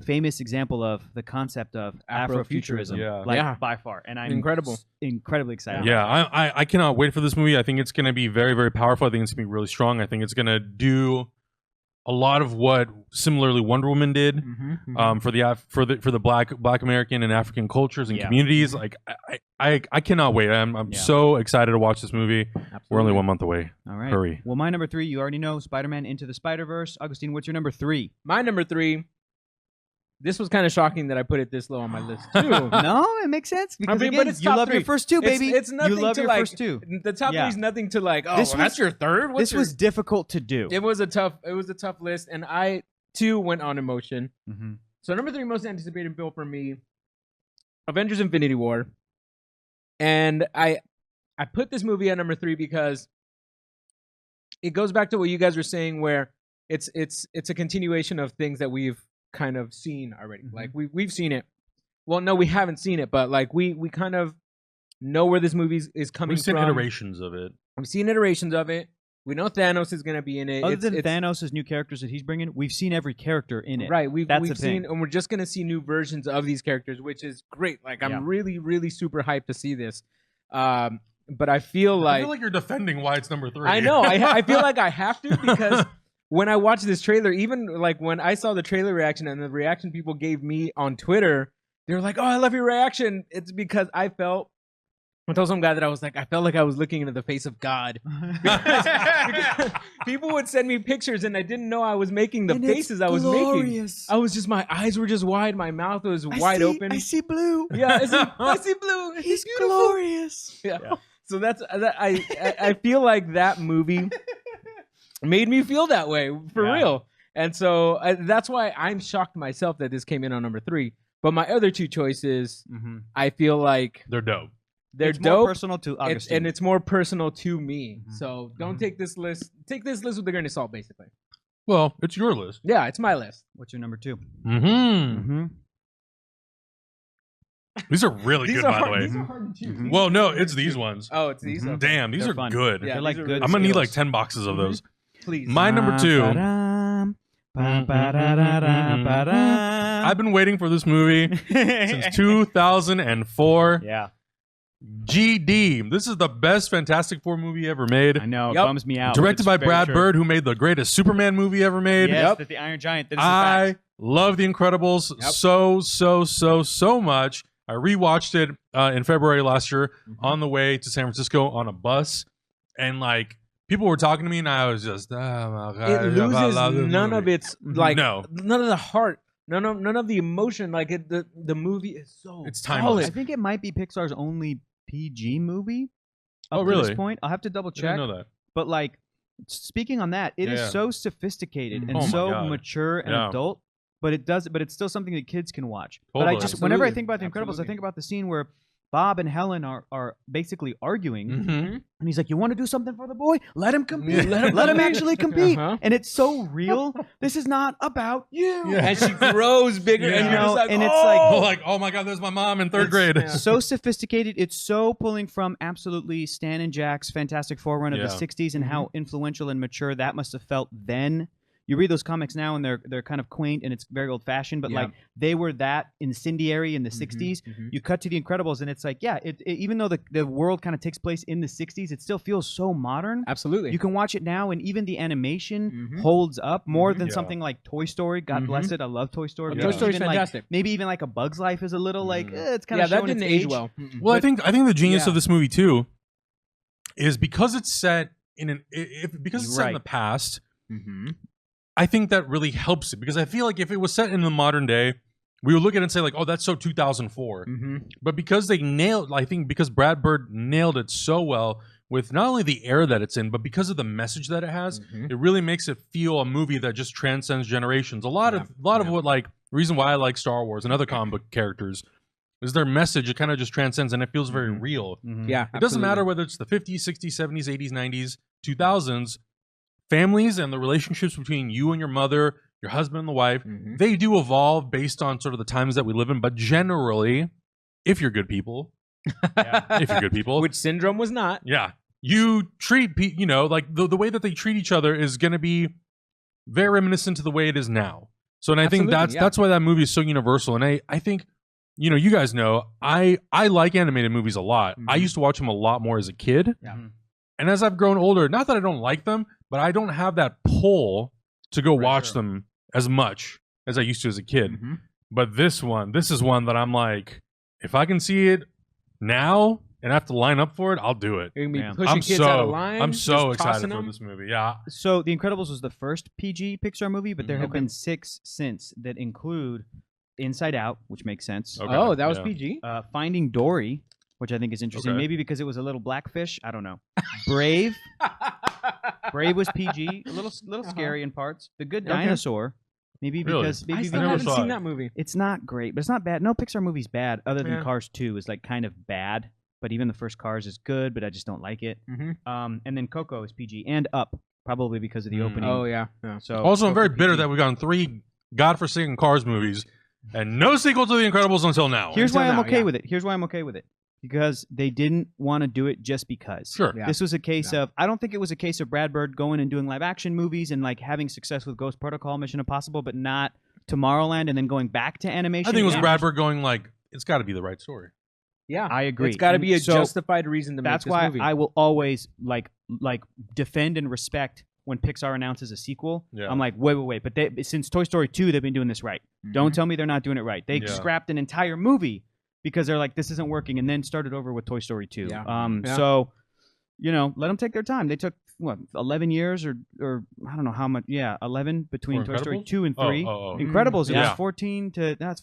famous example of the concept of Afrofuturism. Afrofuturism, Yeah. like Yeah. by far, and I'm Incredible. incredibly excited. Yeah, I cannot wait for this movie. I think it's going to be very powerful. I think it's going to be really strong. I think it's going to do a lot of what similarly Wonder Woman did for the Black American and African cultures and Yeah. communities. Like I cannot wait. I'm Yeah. so excited to watch this movie. We're only 1 month away. All right. Hurry. Well, my number 3, you already know, Spider-Man Into the Spider-Verse. Augustine, what's your number 3? My number 3 this was kind of shocking that I put it this low on my list too. No, it makes sense because but again, it's you top love three. your first two, baby. It's nothing you love to your like, first two. The top three is nothing to like. Oh, that's your third. This was difficult to do. It was a tough list, and I too went on emotion. Mm-hmm. So number 3 most anticipated film for me, Avengers Infinity War, and I put this movie at number 3 because it goes back to what you guys were saying, where it's a continuation of things that we've kind of seen already. Mm-hmm. Like we've seen it. Well, no, we haven't seen it, but like we kind of know where this movie is coming from. We've seen iterations of it. We've seen iterations of it. We know Thanos is going to be in it. Other than Thanos' new characters that he's bringing, we've seen every character in it. Right. We've the seen, thing. and we're just going to see new versions of these characters, which is great. Like I'm really, really super hyped to see this. But I feel like you're defending why it's number 3. I know. I feel like I have to, because when I watched this trailer, even like when I saw the trailer reaction and the reaction people gave me on Twitter, they were like, "Oh, I love your reaction." It's because I told some guy that I was like, I felt like I was looking into the face of God. because people would send me pictures and I didn't know I was making the faces I was making. I was just, my eyes were just wide, my mouth was wide open. I see blue. Yeah, I see blue. He's glorious. Yeah. So I feel like that movie made me feel that way for real. And so that's why I'm shocked myself that this came in on number 3. But my other 2 choices, I feel like they're dope. It's more dope, personal to Augustine. and it's more personal to me. So don't take this list. Take this list with a grain of salt, basically. Well, it's your list. Yeah, it's my list. What's your number 2? These are really good, by the way. These are hard to choose. Well, no, it's these ones. Oh, it's these. Okay. Damn, these are fun. good. Yeah, They're like these are good. I'm gonna need skills. like 10 boxes of those. Please. My number 2. I've been waiting for this movie since 2004. Yeah. GD. This is the best Fantastic Four movie ever made. I know. It Yep. bums me out. Directed by It's very Brad true. Bird, who made the greatest Superman movie ever made. Yes, that the Iron Giant. That is a I fact. love The Incredibles so much. I rewatched it in February last year on the way to San Francisco on a bus, and like people were talking to me, and I was just, oh my God, It loses none movie. of its like No. none of the heart, none of the emotion. Like the movie is so It's timeless. I think it might be Pixar's only PG movie. Oh, up to really? this point, I'll have to double I check. didn't know that. But like, speaking on that, it is Yeah. so sophisticated and Oh my so God. mature and Yeah. adult. But it's still something that kids can watch. But I Totally. just, whenever I Absolutely. think about The Incredibles, I Absolutely. think about the scene where Bob and Helen are basically arguing, and he's like, "You want to do something for the boy? Let him compete. Yeah. Let him actually compete." Uh-huh. And it's so real. This is not about you. Yeah. and she grows bigger, Yeah. and you're just like, And it's Oh, like, oh my God, there's my mom in 3rd grade. yeah. So sophisticated. It's so pulling from absolutely Stan and Jack's Fantastic Four run of the Yeah. 60s and how influential and mature that must have felt then. You read those comics now and they're kind of quaint and it's very old fashioned, but Yeah. like they were that incendiary in the 60s. You cut to The Incredibles and it's like, yeah, even though the world kind of takes place in the 60s, it still feels so modern. Absolutely. You can watch it now and even the animation holds up more than Yeah. something like Toy Story. God bless it. I love Toy Story. Yeah. Toy Maybe Story's even, like, fantastic. maybe even like A Bug's Life is a little like, it's kind Yeah, of that showing didn't its age age. well. Well, I think the genius yeah. of this movie too is because it's set in because it's set in Right. the past. I think that really helps it, because I feel like if it was set in the modern day, we would look at it and say like, "Oh, that's so 2004." But because because Brad Bird nailed it so well with not only the era that it's in, but because of the message that it has, it really makes it feel a movie that just transcends generations. A lot of what like reason why I like Star Wars and other comic book characters is their message. It kind of just transcends and it feels very real. Yeah, It doesn't matter whether it's the 50s, 60s, 70s, 80s, 90s, 2000s. Families and the relationships between you and your mother, your husband and the wife, they do evolve based on sort of the times that we live in. But generally, if you're good people, Which Syndrome was not. yeah, you treat like the way that they treat each other is going to be very reminiscent to the way it is now. So, and I think Absolutely, that's why that movie is so universal. And I think, you guys know, I like animated movies a lot. I used to watch them a lot more as a kid. Yeah. And as I've grown older, not that I don't like them, but I don't have that pull to go watch them as much as I used to as a kid. But this is one that I'm like, if I can see it now and have to line up for it, I'll do it. You're gonna be Man. pushing kids out of line. I'm so just tossing excited for them. this movie. Yeah. So The Incredibles was the first PG Pixar movie, but there have Okay. been 6 since that include Inside Out, which makes sense. Okay. Oh, that was PG. Finding Dory, which I think is interesting. Maybe because it was a little blackfish. I don't know. Brave. Brave was PG. A little scary in parts. The Good Dinosaur. Maybe because I still haven't seen that movie. It's not great, but it's not bad. No Pixar movie's bad, other than Cars 2 is like kind of bad. But even the first Cars is good, but I just don't like it. And then Coco is PG and Up, probably because of the opening. Oh yeah. So also, I'm very bitter that we've gotten 3 godforsaken Cars movies and no sequel to The Incredibles until now. Here's why I'm okay with it. Here's why I'm okay with it. Because they didn't want to do it just because. Sure. This was a case of, I don't think it was a case of Brad Bird going and doing live action movies and like having success with Ghost Protocol, Mission Impossible, but not Tomorrowland and then going back to animation. I think it was Brad Bird going like, it's got to be the right story. Yeah, I agree. It's got to be a justified reason to make this movie. That's why I will always like defend and respect when Pixar announces a sequel. Yeah. I'm like, wait. But since Toy Story 2, they've been doing this right. Don't tell me they're not doing it right. They scrapped an entire movie because they're like, this isn't working, and then started over with Toy Story 2. So, let them take their time. They took, 11 years or I don't know how much. Yeah, 11 between Toy Story 2 and 3. Incredibles, it was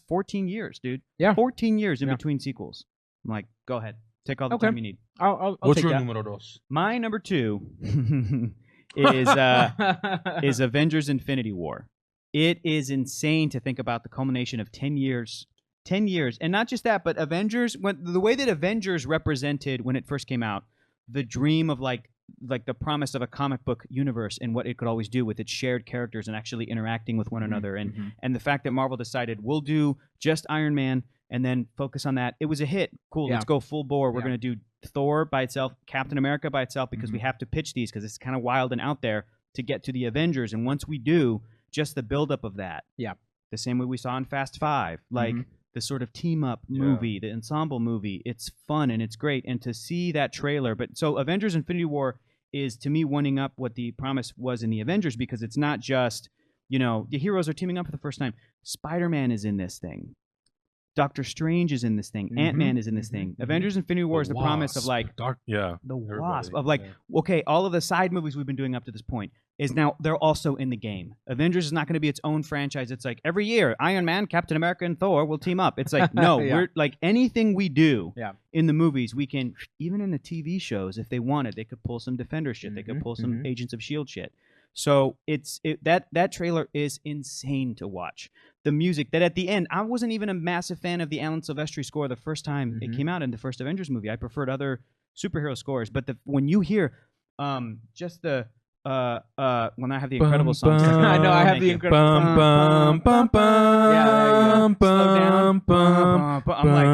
14 years, dude. Yeah. 14 years in between sequels. I'm like, go ahead. Take all the time you need. I'll What's take your that. numero dos? My number 2 is Avengers Infinity War. It is insane to think about the culmination of 10 years. 10 years. And not just that, but Avengers, the way that Avengers represented when it first came out, the dream of like the promise of a comic book universe and what it could always do with its shared characters and actually interacting with one another. And the fact that Marvel decided we'll do just Iron Man and then focus on that. It was a hit. Cool. Let's go full bore. We're going to do Thor by itself, Captain America by itself, because we have to pitch these because it's kind of wild and out there to get to the Avengers. And once we do, just the buildup of that. Yeah. The same way we saw in Fast 5. Like the sort of team up movie, the ensemble movie. It's fun and it's great. And to see that trailer. But so Avengers Infinity War is to me winding up what the promise was in the Avengers, because it's not just, the heroes are teaming up for the first time. Spider-Man is in this thing. Doctor Strange is in this thing. Ant-Man is in this thing. Avengers Infinity War is the promise of like the Wasp of like, okay, all of the side movies we've been doing up to this point is now they're also in the game. Avengers is not going to be its own franchise. It's like every year Iron Man, Captain America, and Thor will team up. It's like, no, we're like anything we do in the movies, we can, even in the TV shows, if they wanted, they could pull some Defender shit. They could pull some Agents of S.H.I.E.L.D. shit. So that trailer is insane to watch. The music that at the end, I wasn't even a massive fan of the Alan Silvestri score the first time it came out in the first Avengers movie. I preferred other superhero scores, but when you hear just the when I have the Incredible songs, I know I have the Incredible. Slow down. I'm like,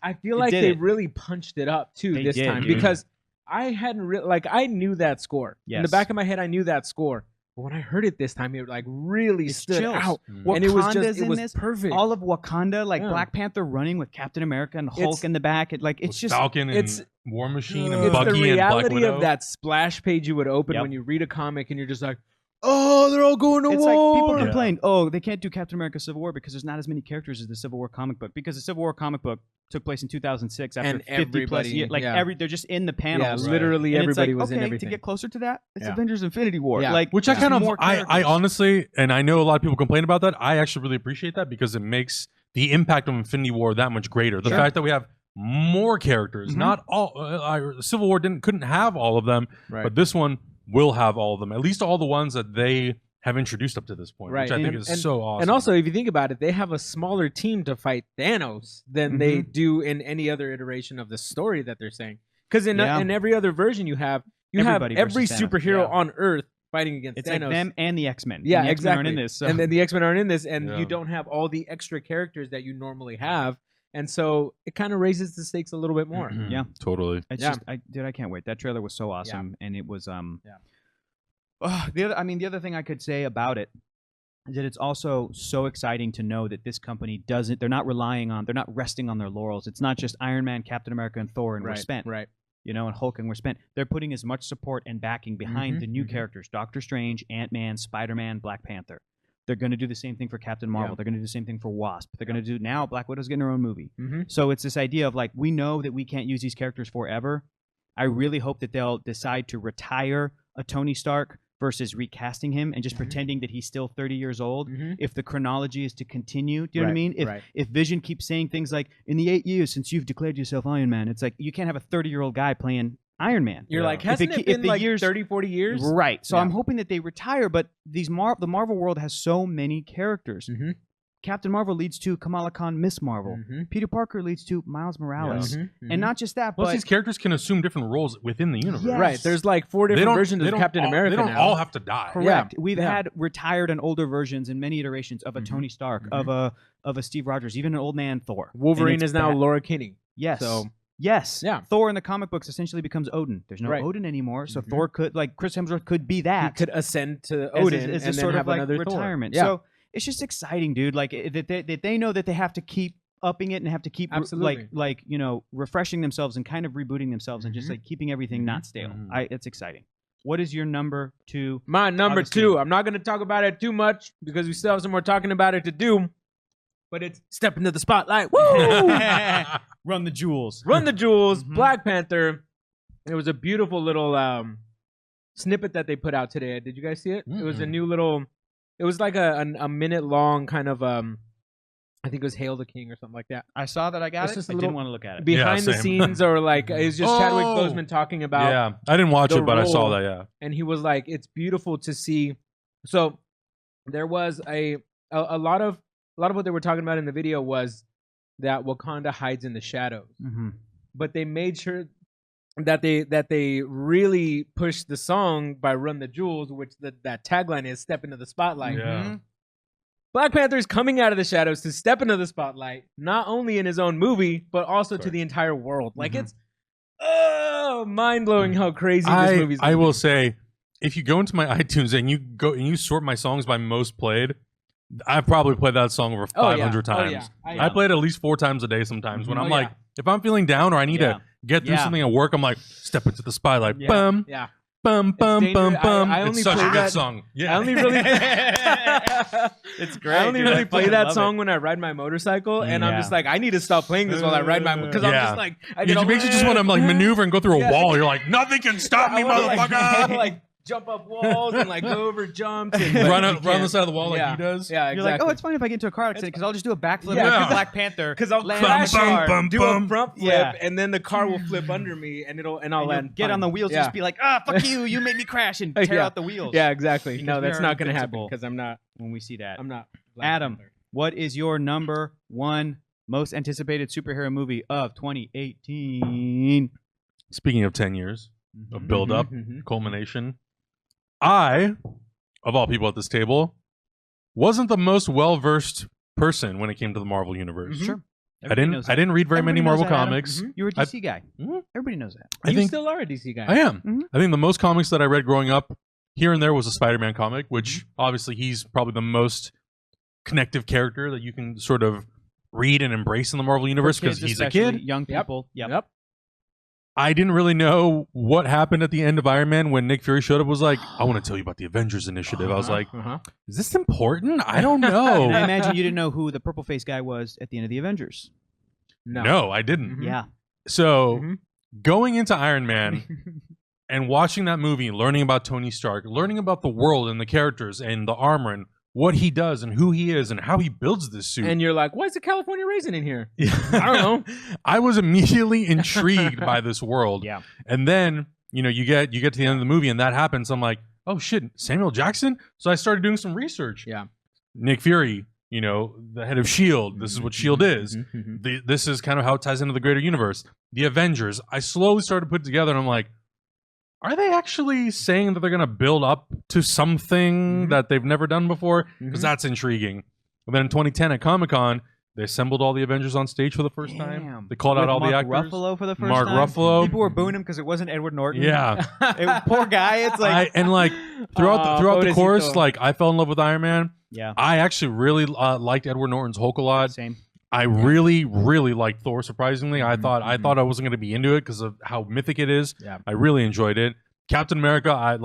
I feel like they really punched it up too this time, because I hadn't I knew that score. In the back of my head, I knew that score. But when I heard it this time, it like really stood out. And it was perfect. All of Wakanda, like Black Panther running with Captain America and Hulk in the back. It's just Falcon and War Machine and Bucky and Black Widow. It's the reality of that splash page you would open when you read a comic and you're just like, oh, they're all going to war. It's like people complain, they can't do Captain America Civil War because there's not as many characters as the Civil War comic book. Because the Civil War comic book took place in 2006 after 50 plus years. They're just in the panels. Yeah, literally everybody was in everything. To get closer to that, it's Avengers Infinity War. Yeah. Which I kind of, I honestly, and I know a lot of people complain about that, I actually really appreciate that because it makes the impact of Infinity War that much greater. The fact that we have more characters, not all, Civil War couldn't have all of them, but this one will have all of them, at least all the ones that they have introduced up to this point, which I think is so awesome. And also, if you think about it, they have a smaller team to fight Thanos than they do in any other iteration of the story that they're saying. Because in every other version, you have every superhero on Earth fighting against Thanos. It's like them and the X-Men. Yeah, the exactly. X-Men aren't in this, so. And then the X-Men aren't in this, and you don't have all the extra characters that you normally have. And so it kind of raises the stakes a little bit more. Yeah, totally. It's just, I can't wait. That trailer was so awesome, and it was the other thing I could say about it is that it's also so exciting to know that this company they're not resting on their laurels. It's not just Iron Man, Captain America, and Thor, and we're spent. Right. And Hulk, and we're spent. They're putting as much support and backing behind the new characters: Doctor Strange, Ant-Man, Spider-Man, Black Panther. They're going to do the same thing for Captain Marvel. They're going to do the same thing for Wasp. They're going to do now. Black Widow's getting her own movie. So it's this idea of like, we know that we can't use these characters forever. I really hope that they'll decide to retire a Tony Stark versus recasting him and just pretending that he's still 30 years old. If the chronology is to continue, do you know what I mean? If Vision keeps saying things like, in the 8 years since you've declared yourself Iron Man, it's like you can't have a 30-year-old guy playing Iron Man. You're like, hasn't it been like 30, 40 years? Right. So I'm hoping that they retire, but the Marvel world has so many characters. Captain Marvel leads to Kamala Khan, Miss Marvel. Peter Parker leads to Miles Morales. And not just that, Plus but these characters can assume different roles within the universe. Right. There's like 4 different versions of Captain America They don't now. all have to die. Correct. We've had retired and older versions in many iterations of a Tony Stark, of a Steve Rogers, even an old man Thor. Wolverine is now Laura Kinney. Yes. So yes. Yeah. Thor in the comic books essentially becomes Odin. There's no Odin anymore, so Thor could, like Chris Hemsworth could be that. He could ascend to Odin as and a sort then of have like another retirement. Thor. So it's just exciting, dude. Like that they know that they have to keep upping it and have to keep like refreshing themselves and kind of rebooting themselves and just like keeping everything not stale. It's exciting. What is your number 2? My number 2. I'm not going to talk about it too much because we still have some more talking about it to do. But it's Step Into the Spotlight. Woo! Run the jewels. Run the jewels. Black Panther. It was a beautiful little snippet that they put out today. Did you guys see it? It was a new little. It was like a minute long kind of I think it was Hail the King or something like that. I saw that. I got it. I didn't want to look at it. Behind the scenes, or like it's just Chadwick Boseman talking about. Yeah, I didn't watch it, but I saw that. Yeah, and he was like, "It's beautiful to see." So there was a lot of what they were talking about in the video was that Wakanda hides in the shadows, but they made sure that they really pushed the song by Run the Jewels, which that tagline is "Step Into the Spotlight." Yeah. Black Panther is coming out of the shadows to step into the spotlight, not only in his own movie, but also to the entire world. Like it's mind-blowing how crazy this movie's I will say, if you go into my iTunes and you sort my songs by most played, I've probably played that song over 500 times. I play it at least 4 times a day sometimes. When I'm like, if I'm feeling down or I need to get through something at work, I'm like, step into the spotlight. Bum. Yeah. Bum, bum, bum, bum. It's such a good song. Yeah. I only really it's great. I only really play that song when I ride my motorcycle, and I'm just like, I need to stop playing this while I ride my because I'm just like, it makes you just want to like maneuver and go through a wall. You're like, nothing can stop me, motherfucker. Like jump up walls and like go over jumps and run on the side of the wall like he does. Yeah, exactly. You're like, oh, it's fine if I get into a car accident because I'll just do a backflip like Black Panther. Because I'll crash and do a front flip, and then the car will flip under me, and I'll land. Get on the wheels, just be like, fuck you, you made me crash, and tear out the wheels. Yeah, exactly. No, that's not going to happen because I'm not. When we see that, I'm not. Adam, what is your number 1 most anticipated superhero movie of 2018? Speaking of 10 years of build-up, culmination, I, of all people at this table, wasn't the most well-versed person when it came to the Marvel universe. Sure. I didn't read very many Marvel comics. You're a DC guy. Everybody knows that. You still are a DC guy. I am. I think the most comics that I read growing up, here and there, was a Spider-Man comic, which obviously he's probably the most connective character that you can sort of read and embrace in the Marvel universe because he's a kid. Young people. Yep. I didn't really know what happened at the end of Iron Man when Nick Fury showed up. Was like, I want to tell you about the Avengers Initiative. I was like, is this important? I don't know. I imagine you didn't know who the purple face guy was at the end of the Avengers. No, I didn't. Yeah. So going into Iron Man and watching that movie, learning about Tony Stark, learning about the world and the characters and the armor and what he does and who he is and how he builds this suit. And you're like, why is the California raisin in here? I don't know. I was immediately intrigued by this world. Yeah. And then, you get to the end of the movie and that happens. I'm like, oh shit, Samuel Jackson? So I started doing some research. Yeah. Nick Fury, the head of S.H.I.E.L.D. This is what S.H.I.E.L.D. is. This is kind of how it ties into the greater universe. The Avengers. I slowly started to put it together and I'm like, are they actually saying that they're going to build up to something that they've never done before? Because that's intriguing. And then in 2010 at Comic-Con, they assembled all the Avengers on stage for the first time. They called out all the actors. Mark Ruffalo for the first time. Mark Ruffalo. People were booing him because it wasn't Edward Norton. Yeah. Poor guy. It's like... throughout the course, I fell in love with Iron Man. Yeah. I actually really liked Edward Norton's Hulk a lot. Same. I really, really liked Thor, surprisingly. I thought I wasn't going to be into it because of how mythic it is. Yeah. I really enjoyed it. Captain America,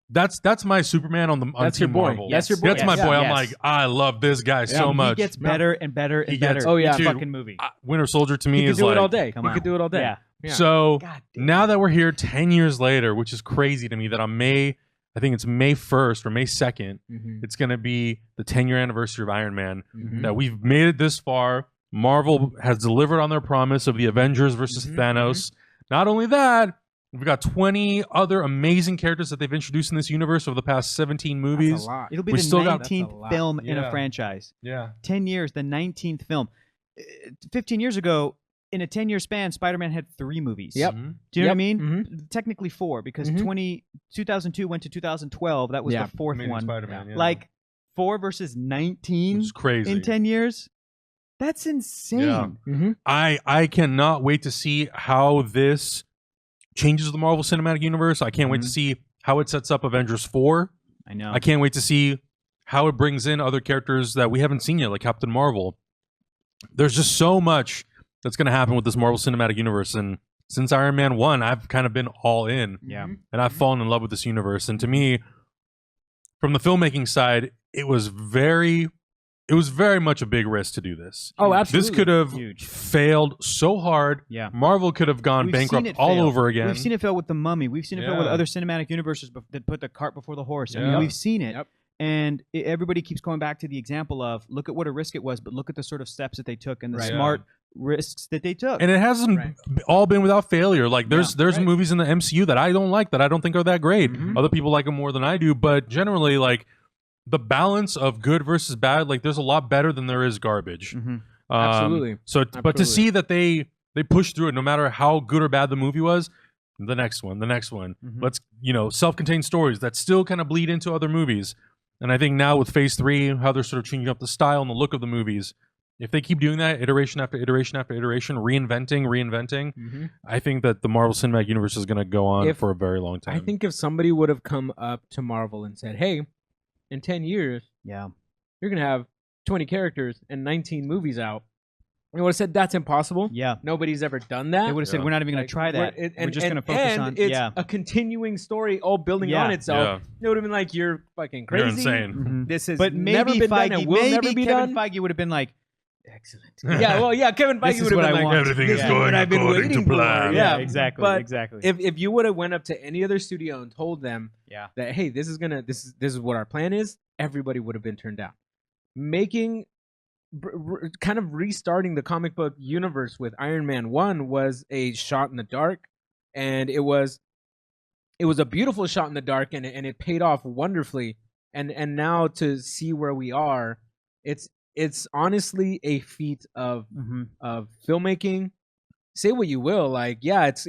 that's my Superman on that's Team your boy. Marvel. That's your boy. That's my boy. I'm like, I love this guy so much. He gets better and better and better. Oh yeah, fucking movie. Winter Soldier to me he is could do like it all day. He could do it all day. Yeah. So now that we're here 10 years later, which is crazy to me that on May I think it's May 1st or May 2nd. It's going to be the 10-year anniversary of Iron Man. That we've made it this far. Marvel has delivered on their promise of the Avengers versus Thanos. Not only that, we've got 20 other amazing characters that they've introduced in this universe over the past 17 movies. That's a lot. It'll be the 19th film in a franchise. 10 years, the 19th film. 15 years ago, in a 10-year span, Spider-Man had 3 movies. Do you know what I mean? Technically 4, because 2002 went to 2012. That was the 4th one. Like 4 versus 19 is crazy. In 10 years? That's insane. I cannot wait to see how this changes the Marvel Cinematic Universe. I can't wait to see how it sets up Avengers 4. I know. I can't wait to see how it brings in other characters that we haven't seen yet, like Captain Marvel. There's just so much that's going to happen with this Marvel Cinematic Universe. And since Iron Man 1, I've kind of been all in. And I've fallen in love with this universe. And to me, from the filmmaking side, it was very much a big risk to do this. Oh, absolutely. This could have failed so hard. Marvel could have gone bankrupt all over again. We've seen it fail with The Mummy. We've seen it fail with other cinematic universes that put the cart before the horse. I mean, we've seen it. And everybody keeps going back to the example of, look at what a risk it was, but look at the sort of steps that they took and the smart risks that they took. And it hasn't all been without failure. Like, there's movies in the MCU that I don't like, that I don't think are that great. Other people like them more than I do, but generally, like, the balance of good versus bad, like, there's a lot better than there is garbage. Absolutely. But to see that they pushed through it, no matter how good or bad the movie was, the next one. Let's, self-contained stories that still kind of bleed into other movies. And I think now with Phase 3, how they're sort of changing up the style and the look of the movies, if they keep doing that, iteration after iteration after iteration, reinventing, I think that the Marvel Cinematic Universe is going to go on for a very long time. I think if somebody would have come up to Marvel and said, hey, in 10 years, you're going to have 20 characters and 19 movies out, they would have sauld that's impossible. Nobody's ever done that. They would have said, we're not even going to try that. We're just going to focus on it's a continuing story all building on itself. It would have been like, you're fucking crazy. You're insane. This has but maybe never been Feige, done and will never be Kevin done. Feige would have been like, excellent. Kevin Feige would have been like, everything is going according to plan. Yeah, exactly. But exactly. If you would have went up to any other studio and told them that, hey, this is what our plan is, everybody would have been turned down. Kind of restarting the comic book universe with Iron Man 1 was a shot in the dark, and it was a beautiful shot in the dark, and it paid off wonderfully. And now to see where we are, it's honestly a feat of filmmaking. Say what you will, like, it's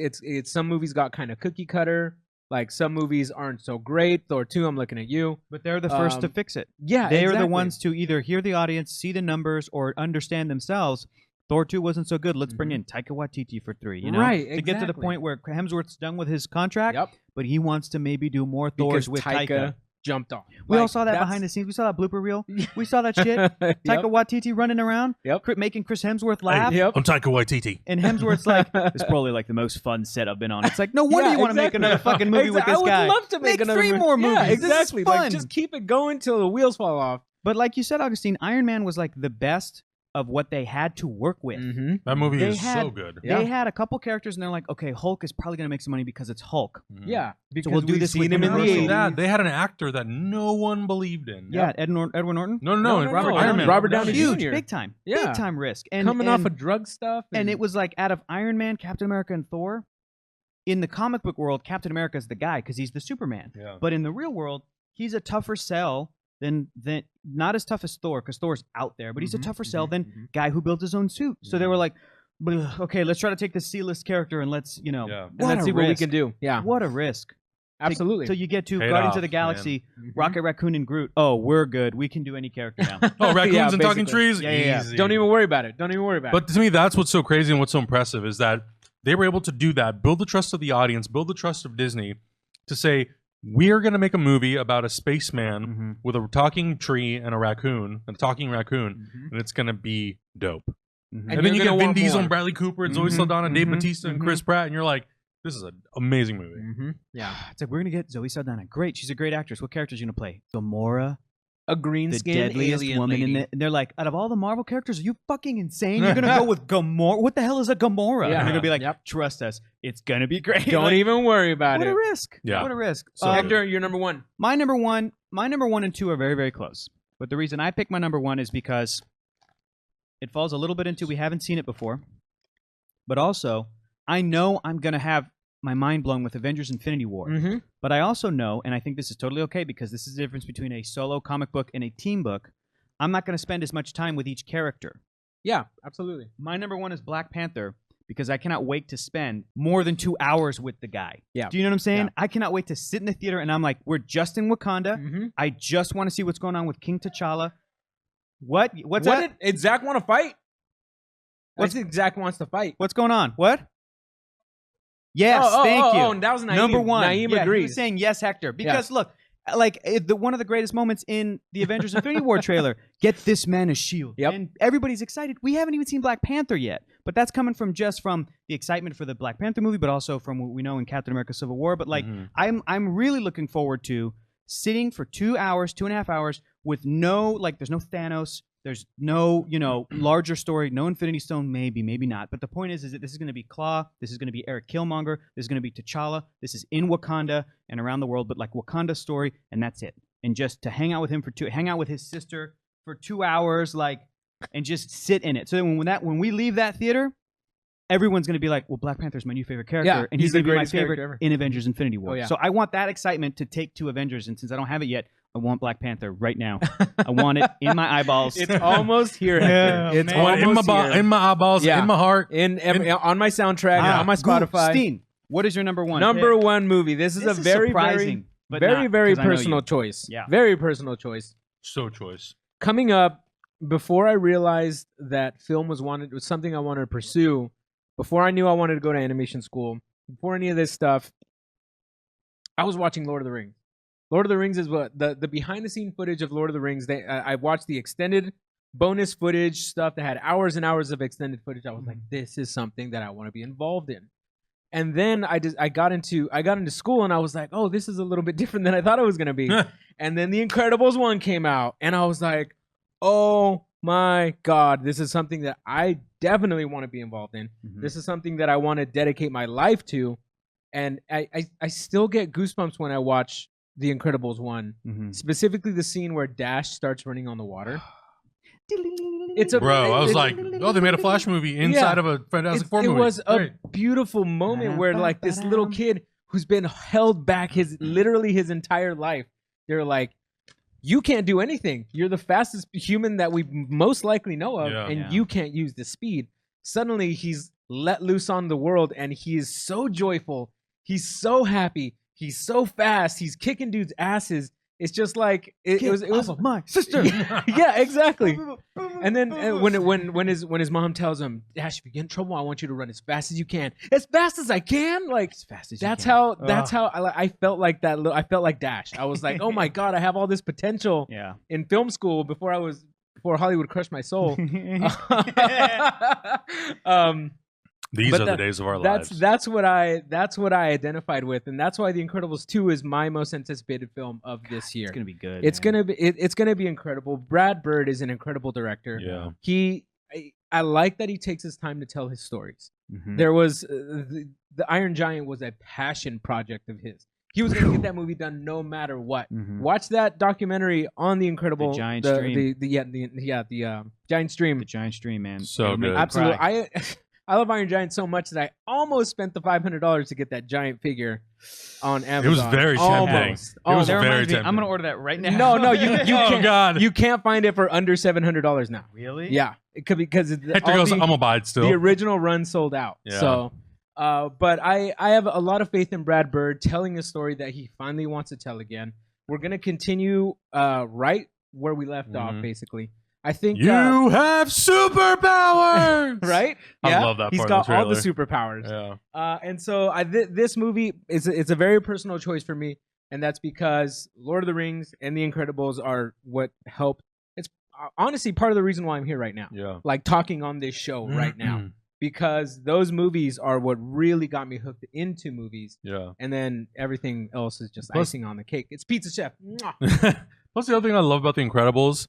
some movies got kind of cookie cutter. Like, some movies aren't so great. Thor 2, I'm looking at you. But they're the first to fix it. They are the ones to either hear the audience, see the numbers, or understand themselves. Thor 2 wasn't so good. Let's bring in Taika Waititi for 3, To get to the point where Hemsworth's done with his contract, but he wants to maybe do more Thors with Taika. Jumped on. We all saw that behind the scenes. We saw that blooper reel. We saw that shit. Taika Waititi running around, making Chris Hemsworth laugh. I'm Taika Waititi. And Hemsworth's like, it's probably like the most fun set I've been on. It's like, no wonder you want to make another fucking movie with this guy. I would love to make another 3 more movies. Yeah, exactly. This is fun. Like, just keep it going till the wheels fall off. But like you said, Augustine, Iron Man was like the best of what they had to work with. That movie is so good. They had a couple characters, and they're like, okay, Hulk is probably going to make some money because it's Hulk. Because we'll do this with him in the 80s. They had an actor that no one believed in. Edward Norton? No. Robert Downey Huge, Jr. big time. Big time risk. And coming off of drug stuff. And it was like, out of Iron Man, Captain America, and Thor, in the comic book world, Captain America is the guy because he's the Superman. But in the real world, he's a tougher sell than not as tough as Thor, because Thor's out there, but he's a tougher sell than guy who built his own suit. So they were like, okay, let's try to take this C-list character and let's, and let's see what we can do. What a risk. Absolutely. So you get to Guardians of the Galaxy, Rocket Raccoon and Groot. Oh, we're good. We can do any character now. Raccoons and talking trees? Easy. Don't even worry about it. But to me, that's what's so crazy and what's so impressive is that they were able to do that, build the trust of the audience, build the trust of Disney to say, we're going to make a movie about a spaceman with a talking tree and a talking raccoon, and it's going to be dope. And then you get Vin Diesel and Bradley Cooper and Zoe Saldana and Dave Bautista and Chris Pratt, and you're like, this is an amazing movie. It's like, we're going to get Zoe Saldana. Great. She's a great actress. What character is she going to play? Gamora? a green the skin deadliest alien woman lady. and they're like, out of all the Marvel characters, are you fucking insane? You're gonna go with Gamora? What the hell is a Gamora? Yeah. And they're gonna be like, Yep. trust us, it's gonna be great. Don't Like, even worry about what it. a risk. Yeah. What a risk. So Hector, you're number one. My number one and two are very, very close. But the reason I picked my number one is because it falls a little bit into we haven't seen it before, but also I know I'm gonna have my mind blown with Avengers Infinity War. Mm-hmm. But I also know, and I think this is totally okay because this is the difference between a solo comic book and a team book, I'm not going to spend as much time with each character. Yeah, absolutely. My number one is Black Panther because I cannot wait to spend more than 2 hours with the guy. Yeah. Do you know what I'm saying? Yeah. I cannot wait to sit in the theater and I'm like, we're just in Wakanda. Mm-hmm. I just want to see what's going on with King T'Challa. What's that? Did Zach want to fight? I think Zach wants to fight. What's going on? What? Yes, thank you. Oh, that was Naeem. Number one. Naeem He agrees. was saying yes, Hector. Because look, like one of the greatest moments in the Avengers Infinity War trailer, get this man a shield. Yep. And everybody's excited. We haven't even seen Black Panther yet. But that's coming from the excitement for the Black Panther movie, but also from what we know in Captain America Civil War. But like I'm really looking forward to sitting for 2 hours, 2.5 hours with there's no Thanos. There's no, larger story, no Infinity Stone, maybe not. But the point is that this is going to be Claw, this is going to be Eric Killmonger, this is going to be T'Challa, this is in Wakanda and around the world, but like Wakanda story, and that's it. And just to hang out with him hang out with his sister for 2 hours, and just sit in it. So then when we leave that theater, everyone's going to be like, well, Black Panther's my new favorite character, and he's going to be my favorite in Avengers Infinity War. Oh, yeah. So I want that excitement to take to Avengers, and since I don't have it yet, I want Black Panther right now. I want it in my eyeballs. It's almost here, Hector. It's almost in my eyeballs, in my heart, on my soundtrack, on my Spotify. Steen, what is your number one? Number one movie. This is a very, surprising, very personal choice. Yeah. Very personal choice. So choice. Coming up, before I realized that film was something I wanted to pursue, before I knew I wanted to go to animation school, before any of this stuff, I was watching Lord of the Rings. Lord of the Rings is what the behind-the-scene footage of Lord of the Rings. I watched the extended bonus footage stuff that had hours and hours of extended footage. I was like, this is something that I want to be involved in. And then I got into school and I was like, oh, this is a little bit different than I thought it was gonna be. And then The Incredibles 1 came out, and I was like, oh my God, this is something that I definitely want to be involved in. Mm-hmm. This is something that I want to dedicate my life to. And I still get goosebumps when I watch The Incredibles 1, specifically the scene where Dash starts running on the water. I was like, oh, they made a Flash movie inside of a Fantastic Four movie. It was a beautiful moment where like this little kid who's been held back literally his entire life, they're like, you can't do anything. You're the fastest human that we most likely know of, and you can't use the speed. Suddenly he's let loose on the world, and he is so joyful. He's so happy. He's so fast. He's kicking dudes' asses. It's just like it was my sister. Yeah, exactly. And then when his mom tells him, Dash, if you get in trouble, I want you to run as fast as you can. As fast as I can. Like as fast as that's you can. That's how I felt like that. I felt like Dash. I was like, oh my God, I have all this potential. Yeah. In film school before Hollywood crushed my soul. These are the days of our lives. That's what I identified with, and that's why The Incredibles 2 is my most anticipated film of this year. It's gonna be good. It's gonna be incredible. Brad Bird is an incredible director. Yeah. I like that he takes his time to tell his stories. Mm-hmm. There was the Iron Giant was a passion project of his. He was going to get that movie done no matter what. Mm-hmm. Watch that documentary on The Incredible. The Giant Stream. The Giant Stream. The Giant Stream, man. So good. Absolutely. I love Iron Giant so much that I almost spent the $500 to get that giant figure on Amazon. It was very tempting. It was very tempting. I'm gonna order that right now. No, you can't. Oh God. You can't find it for under $700 now. Really? Yeah, it could be because Hector goes, I'm gonna buy it still. The original run sold out. Yeah. So, but I have a lot of faith in Brad Bird telling a story that he finally wants to tell again. We're gonna continue right where we left off, basically. I think you have superpowers, right? I love that part. He's got all the superpowers. Yeah. And so this movie it's a very personal choice for me, and that's because Lord of the Rings and The Incredibles are what helped. It's honestly part of the reason why I'm here right now. Yeah. Like talking on this show right now, because those movies are what really got me hooked into movies. Yeah. And then everything else is just icing on the cake. It's Pizza Chef. Mwah. Plus, the other thing I love about The Incredibles,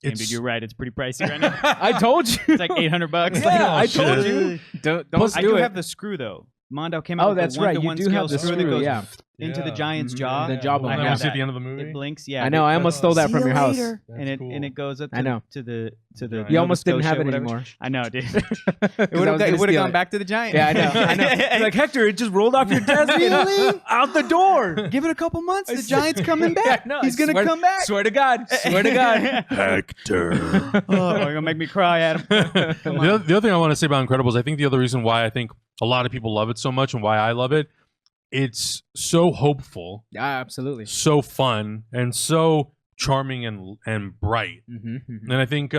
Damn, dude, you're right. It's pretty pricey right now. I told you. It's like $800. Yeah, I shit. told you. Don't I do have the screw though. Mondo came out. Oh, with that's the right. You one-to-one do scale have the screw that screw, goes yeah. into the giant's Mhm. jaw. The jawbone. I And have we see at that. the end of the movie. It blinks. Yeah, I know. I almost stole that See from you your house. later. That's And it goes up to, I know. to the You You almost Nova didn't have Scotia, it whatever. anymore. I know, dude. It It would have gone back to the giant. Yeah, I know. I know. Like, Hector, it just rolled off your desk. Really? Out the door. Give it a couple months. I The swear- giant's coming back. Yeah, I know. He's I gonna swear- come back. Swear to God. Swear to God. Hector. Oh, you're gonna make me cry, Adam. The other thing I want to say about Incredibles, I think the other reason why I think a lot of people love it so much and why I love it, it's so hopeful, Yeah, absolutely. so fun, and so charming and bright. Mm-hmm. And I think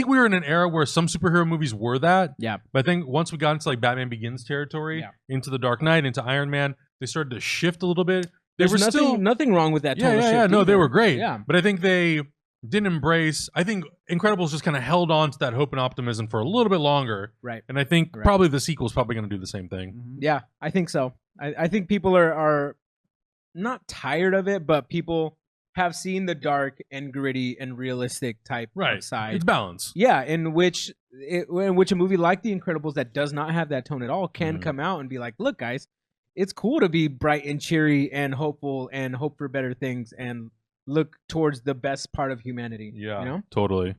we were in an era where some superhero movies were that. Yeah. But I think once we got into like Batman Begins territory, Yeah. into The Dark Knight, into Iron Man, they started to shift a little bit. They There's were nothing, still nothing wrong with that. yeah, tonal yeah, yeah. shift No, they either. were great. Yeah. But I think they didn't embrace. I think Incredibles just kind of held on to that hope and optimism for a little bit longer. Right. And I think Right. probably the sequel is probably going to do the same thing. Yeah, I think so. I think people are not tired of it, but people have seen the dark and gritty and realistic type Right. of side. It's balance. Yeah, in which a movie like The Incredibles that does not have that tone at all can Mhm. come out and be like, look, guys, it's cool to be bright and cheery and hopeful and hope for better things and look towards the best part of humanity. Yeah, You know? totally.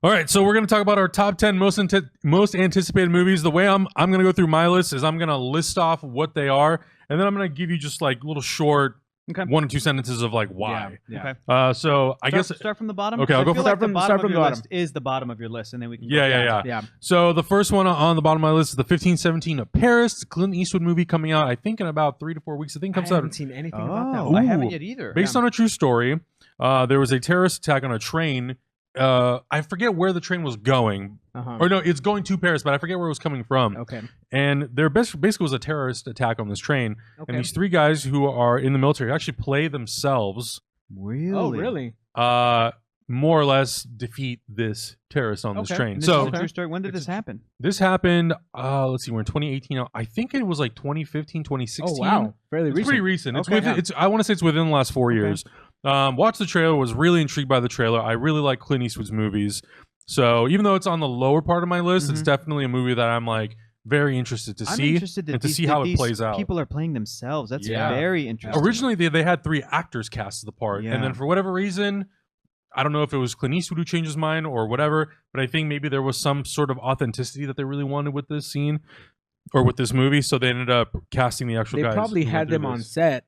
All right, so we're going to talk about our top 10 most anticipated movies. The way I'm going to go through my list is I'm going to list off what they are, and then I'm going to give you just like little short Okay. 1 or 2 sentences of like why. Yeah. Okay. So I guess Start from the bottom. Okay, I'll go I feel from- like start from the bottom the of your bottom. list is the bottom of your list, and then we can. yeah. Yeah. So the first one on the bottom of my list is the 1517 of Paris, the Clint Eastwood movie coming out I think in about 3 to 4 weeks. I think it I comes out haven't seen anything about that Oh, one. I haven't Ooh. yet either. based on a true story. There was a terrorist attack on a train. I forget where the train was going. Uh-huh. Or no, it's going to Paris, but I forget where it was coming from. Okay. And there basically was a terrorist attack on this train. Okay. And these 3 guys who are in the military actually play themselves, Really? Oh, really? more or less defeat this terrorist on this Okay. train. And this So is a true story. When did this happen? this happened, let's see, we're in 2018. I think it was like 2015, Oh, 2016. wow. Fairly It's recent. pretty recent. It's Okay. within, Yeah. I want to say it's within the last 4 Okay. years. Watched the trailer, was really intrigued by the trailer. I really like Clint Eastwood's movies. So even though it's on the lower part of my list, it's Mhm. definitely a movie that I'm like very interested to I'm see interested that and to these- see that how it these plays out. People are playing themselves. That's Yeah. very interesting. Originally, they had 3 actors cast the part, Yeah. and then for whatever reason, I don't know if it was Clint Eastwood who changed his mind or whatever, but I think maybe there was some sort of authenticity that they really wanted with this scene or with this movie, so they ended up casting the actual They guys. probably who had went through them on this. set,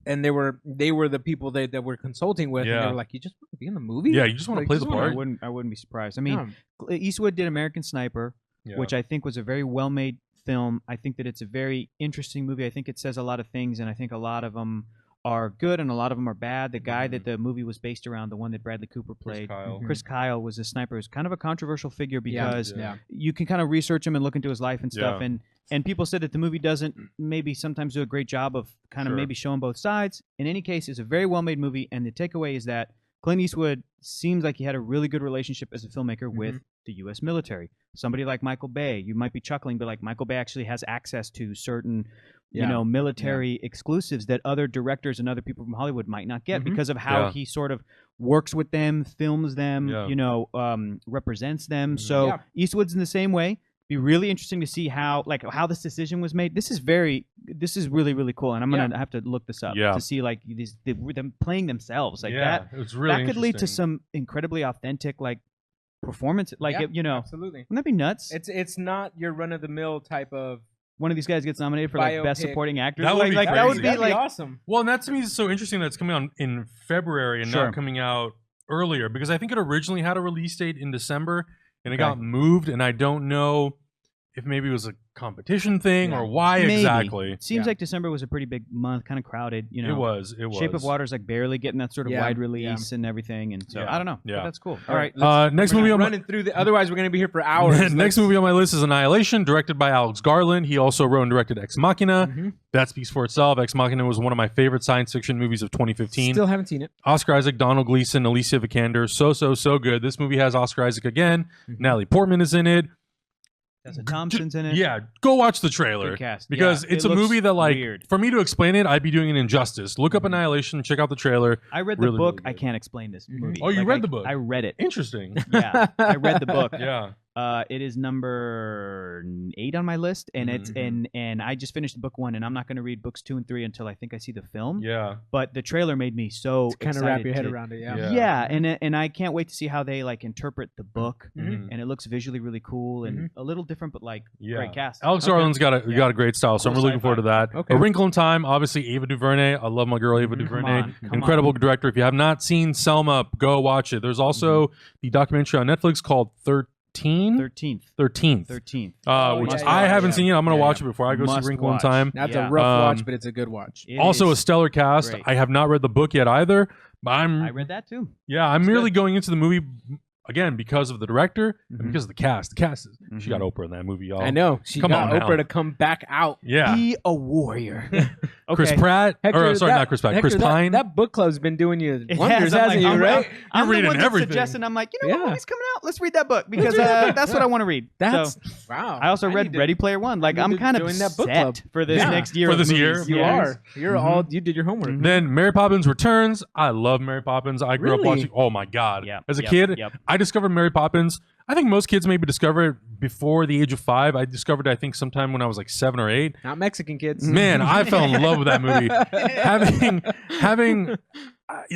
and they were the people that were consulting with, and Yeah. they were like, "You just want to be in the movie? Yeah, you just want to Like, play just the wanna- part. I wouldn't be surprised. I mean, Yeah. Eastwood did American Sniper, Yeah. which I think was a very well-made film. I think that it's a very interesting movie. I think it says a lot of things, and I think a lot of them are good and a lot of them are bad. The guy that the movie was based around, the one that Bradley Cooper played, Kyle. Chris Kyle, was a sniper. Is kind of a controversial figure Yeah. because Yeah. you can kind of research him and look into his life and stuff. Yeah. And people said that the movie doesn't maybe sometimes do a great job of kind of Sure. maybe showing both sides. In any case, it's a very well-made movie, and the takeaway is that Clint Eastwood seems like he had a really good relationship as a filmmaker with the U.S. military. Somebody like Michael Bay, you might be chuckling, but like Michael Bay actually has access to certain, Yeah. military exclusives that other directors and other people from Hollywood might not get Mhm. because of how Yeah. he sort of works with them, films them, Yeah. represents them. Mhm. So Yeah. Eastwood's in the same way. Be really interesting to see how this decision was made. This is really, really cool, and I'm gonna have to look this up Yeah. to see like them playing themselves like yeah, that. it was really That could lead to interesting. some incredibly authentic performance. Like Yeah, wouldn't absolutely. that be nuts? It's not your run of the mill type of One of these guys gets nominated for like best biopic. supporting actor. That would be that would crazy. be That'd like awesome. Well, and that to me is so interesting that it's coming out in February and Sure. not coming out earlier because I think it originally had a release date in December and it Okay. got moved, and I don't know if maybe it was a competition thing Yeah. or why maybe. exactly. Seems Yeah. like December was a pretty big month, kind of crowded. It was. Shape of Water's like barely getting that sort of Yeah, wide release and everything, and so Yeah, I don't know. yeah. But that's cool. All right, Next we're movie not on my running through the. Otherwise, we're gonna be here for hours. next Let's- movie on my list is Annihilation, directed by Alex Garland. He also wrote and directed Ex Machina. Mhm. That speaks for itself. Ex Machina was one of my favorite science fiction movies of 2015. Still haven't seen it. Oscar Isaac, Donald Gleason, Alicia Vikander, so good. This movie has Oscar Isaac again. Mhm. Natalie Portman is in it. Tessa Thompson's in it. Yeah, go watch the trailer. Good cast. Because Yeah, it's it a movie that, like, weird. for me to explain it, I'd be doing an injustice. Look up Annihilation, check out the trailer. I read the Really, book. really I good. can't explain this movie. Oh, you read the book? I read it. Interesting. Yeah, I read the book. Yeah. It is number 8 on my list, and it's and I just finished book 1, and I'm not going to read books 2 and 3 until I think I see the film. Yeah. But the trailer made me so kind of wrap your head around it. Yeah, and I can't wait to see how they like interpret the book, Mhm. and it looks visually really cool and a little different, but like great cast. Alex Garland's got a great style, so I'm really looking forward to that. Okay. A Wrinkle in Time, obviously Ava DuVernay. I love my girl Ava DuVernay. Come Incredible director. If you have not seen Selma, go watch it. There's also the documentary on Netflix called 13th, 13th. which yeah, I haven't seen yet. I'm gonna Yeah, watch it before I go see Must Wrinkle in watch. Time. That's Yeah. a rough watch, Um, but it's a good watch. It Also a is stellar cast. great. I have not read the book yet either, but I read that too. I'm merely going into the movie again because of the director and Mhm. because of the cast. The cast, she got Mhm. Oprah in that movie, y'all. I know. She Come got on Oprah now. to come back out. Yeah. Be a warrior. Chris Pratt, Hector, not Chris Pratt, Chris Hector, Pine. That book club's been doing you It wonders, has. I'm hasn't like, you? Right? I'm the reading one that's everything. suggesting. I'm like, you know what Yeah. movie's coming out? Let's read that book because that's what I want to read. That's So, wow. I also read need to- Ready Player One. Like need I'm to kind of join that book set club. for this Yeah. next year. For of this year. movies. You Yeah. are. You're Mhm. all. You did your homework. Then Mary Poppins Returns. I love Mary Poppins. I grew up Really? watching. Oh my god! Yep, As a yep, kid, yep. I discovered Mary Poppins. I think most kids maybe discover it before the age of 5. I discovered it, I think, sometime when I was like 7 or 8. Not Mexican kids. Man, I fell in love with that movie. having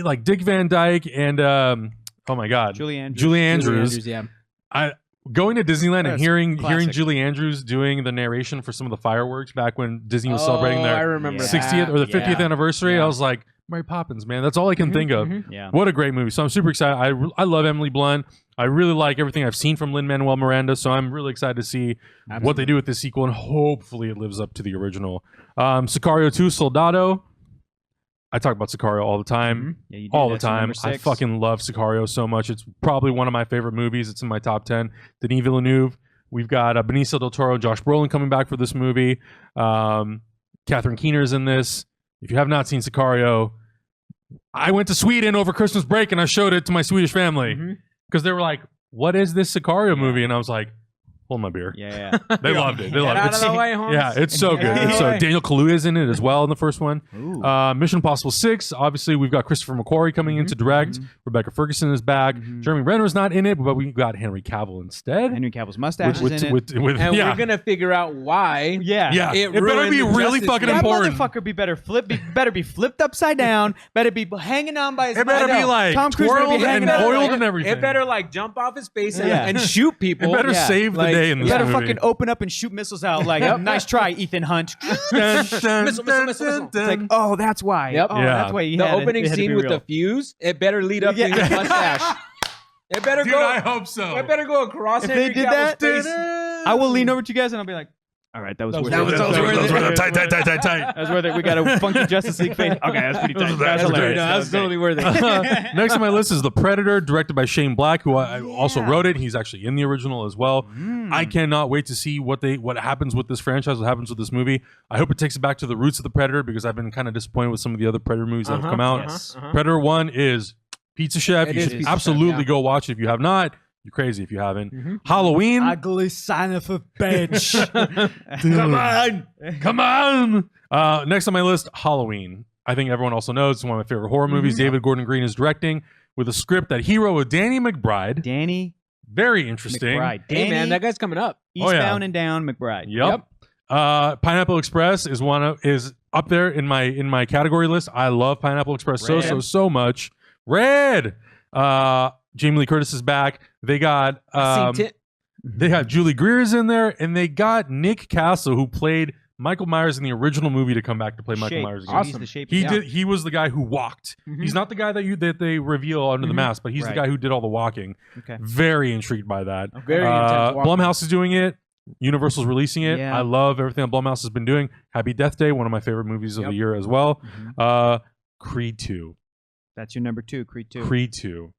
like Dick Van Dyke and oh my god, Julie Andrews. Julie Andrews. Yeah. I going to Disneyland and That's hearing classic. Julie Andrews doing the narration for some of the fireworks back when Disney was Oh, celebrating I their remember 60th that. or the 50th Yeah. anniversary. Yeah. I was like, Mary Poppins, man. That's all I can think of. Yeah. What a great movie. So I'm super excited. I love Emily Blunt. I really like everything I've seen from Lin-Manuel Miranda, so I'm really excited to see what they do with this sequel, and hopefully it lives up to the original. Sicario 2, Soldado. I talk about Sicario all the time. Yeah, you do. All the That's your time. number I 6. fucking love Sicario so much. It's probably one of my favorite movies. It's in my top 10. Denis Villeneuve. We've got Benicio del Toro and Josh Brolin coming back for this movie. Catherine Keener's in this. If you have not seen Sicario, I went to Sweden over Christmas break and I showed it to my Swedish family because they were like, "What is this Sicario movie?" And I was like, "Hold my beer." Yeah. They loved it. They Get loved out it. of the way, Holmes. Yeah, it's so Get good. out of It's the so way. Daniel Kaluuya's in it as well in the first one. Ooh. Mission Impossible 6. Obviously, we've got Christopher McQuarrie coming in to direct. Rebecca Ferguson is back. Jeremy Renner's not in it, but we got Henry Cavill instead. Henry Cavill's mustache with, is in it. with, And yeah. we're gonna figure out why. Yeah. Yeah, It it better ruined be the really Justice fucking League. That important. motherfucker better be flipped upside down. Better be hanging on by his. It better I be know. like Tom Cruise better be twirled hanging and on. oiled and everything. It better like jump off his face and, Yeah. and shoot people. It better Yeah. save the Like, day in You this better movie. fucking open up and shoot missiles out. Like, nice try, Ethan Hunt. Missile. It's like, oh, that's why. Yep. Oh, Yeah. that's why he The had it. opening It had to scene be with real. the fuse, it better lead up Yeah. to his mustache. It better Dude, go. I hope so. It better go across If Henry they did Cavill's that, face. I will lean over to you guys and I'll be like, all right, that was worth it. was worth it. Tight. That was worth it. We got a funky Justice League face. Okay, that's pretty tight. That's That's hilarious. No, that's totally worth it. Next on my list is The Predator, directed by Shane Black, who I also wrote it. He's actually in the original as well. I cannot wait to see what happens with this franchise, what happens with this movie. I hope it takes it back to the roots of The Predator because I've been kind of disappointed with some of the other Predator movies that have come out. Predator 1 is Pizza Chef. It You is should Pizza Chef, absolutely yeah. go watch it if you have not. You're crazy if you haven't. Halloween. Ugly son of a bitch. Come on. Next on my list, Halloween. I think everyone also knows it's one of my favorite horror movies. David Gordon Green is directing with a script that he wrote with Danny McBride. Danny Very interesting. McBride. Hey man, Danny, that guy's coming up. Oh, yeah. Eastbound and Down McBride. Yep. Pineapple Express is is up there in my category list. I love Pineapple Express so much. Red. Jamie Lee Curtis is back. They got they have Julie Greer's in there, and they got Nick Castle, who played Michael Myers in the original movie, to come back to play Michael Shape. Myers again. He's Awesome. the shape. He yeah. did. He was the guy who walked. He's not the guy that they reveal under the mask, but he's the Right. guy who did all the walking. Okay. Very intrigued by that. Very intense walking. Blumhouse is doing it. Universal's releasing it. Yeah. I love everything that Blumhouse has been doing. Happy Death Day, one of my favorite movies of the year as well. Creed 2. That's your number 2, Creed 2. Creed 2.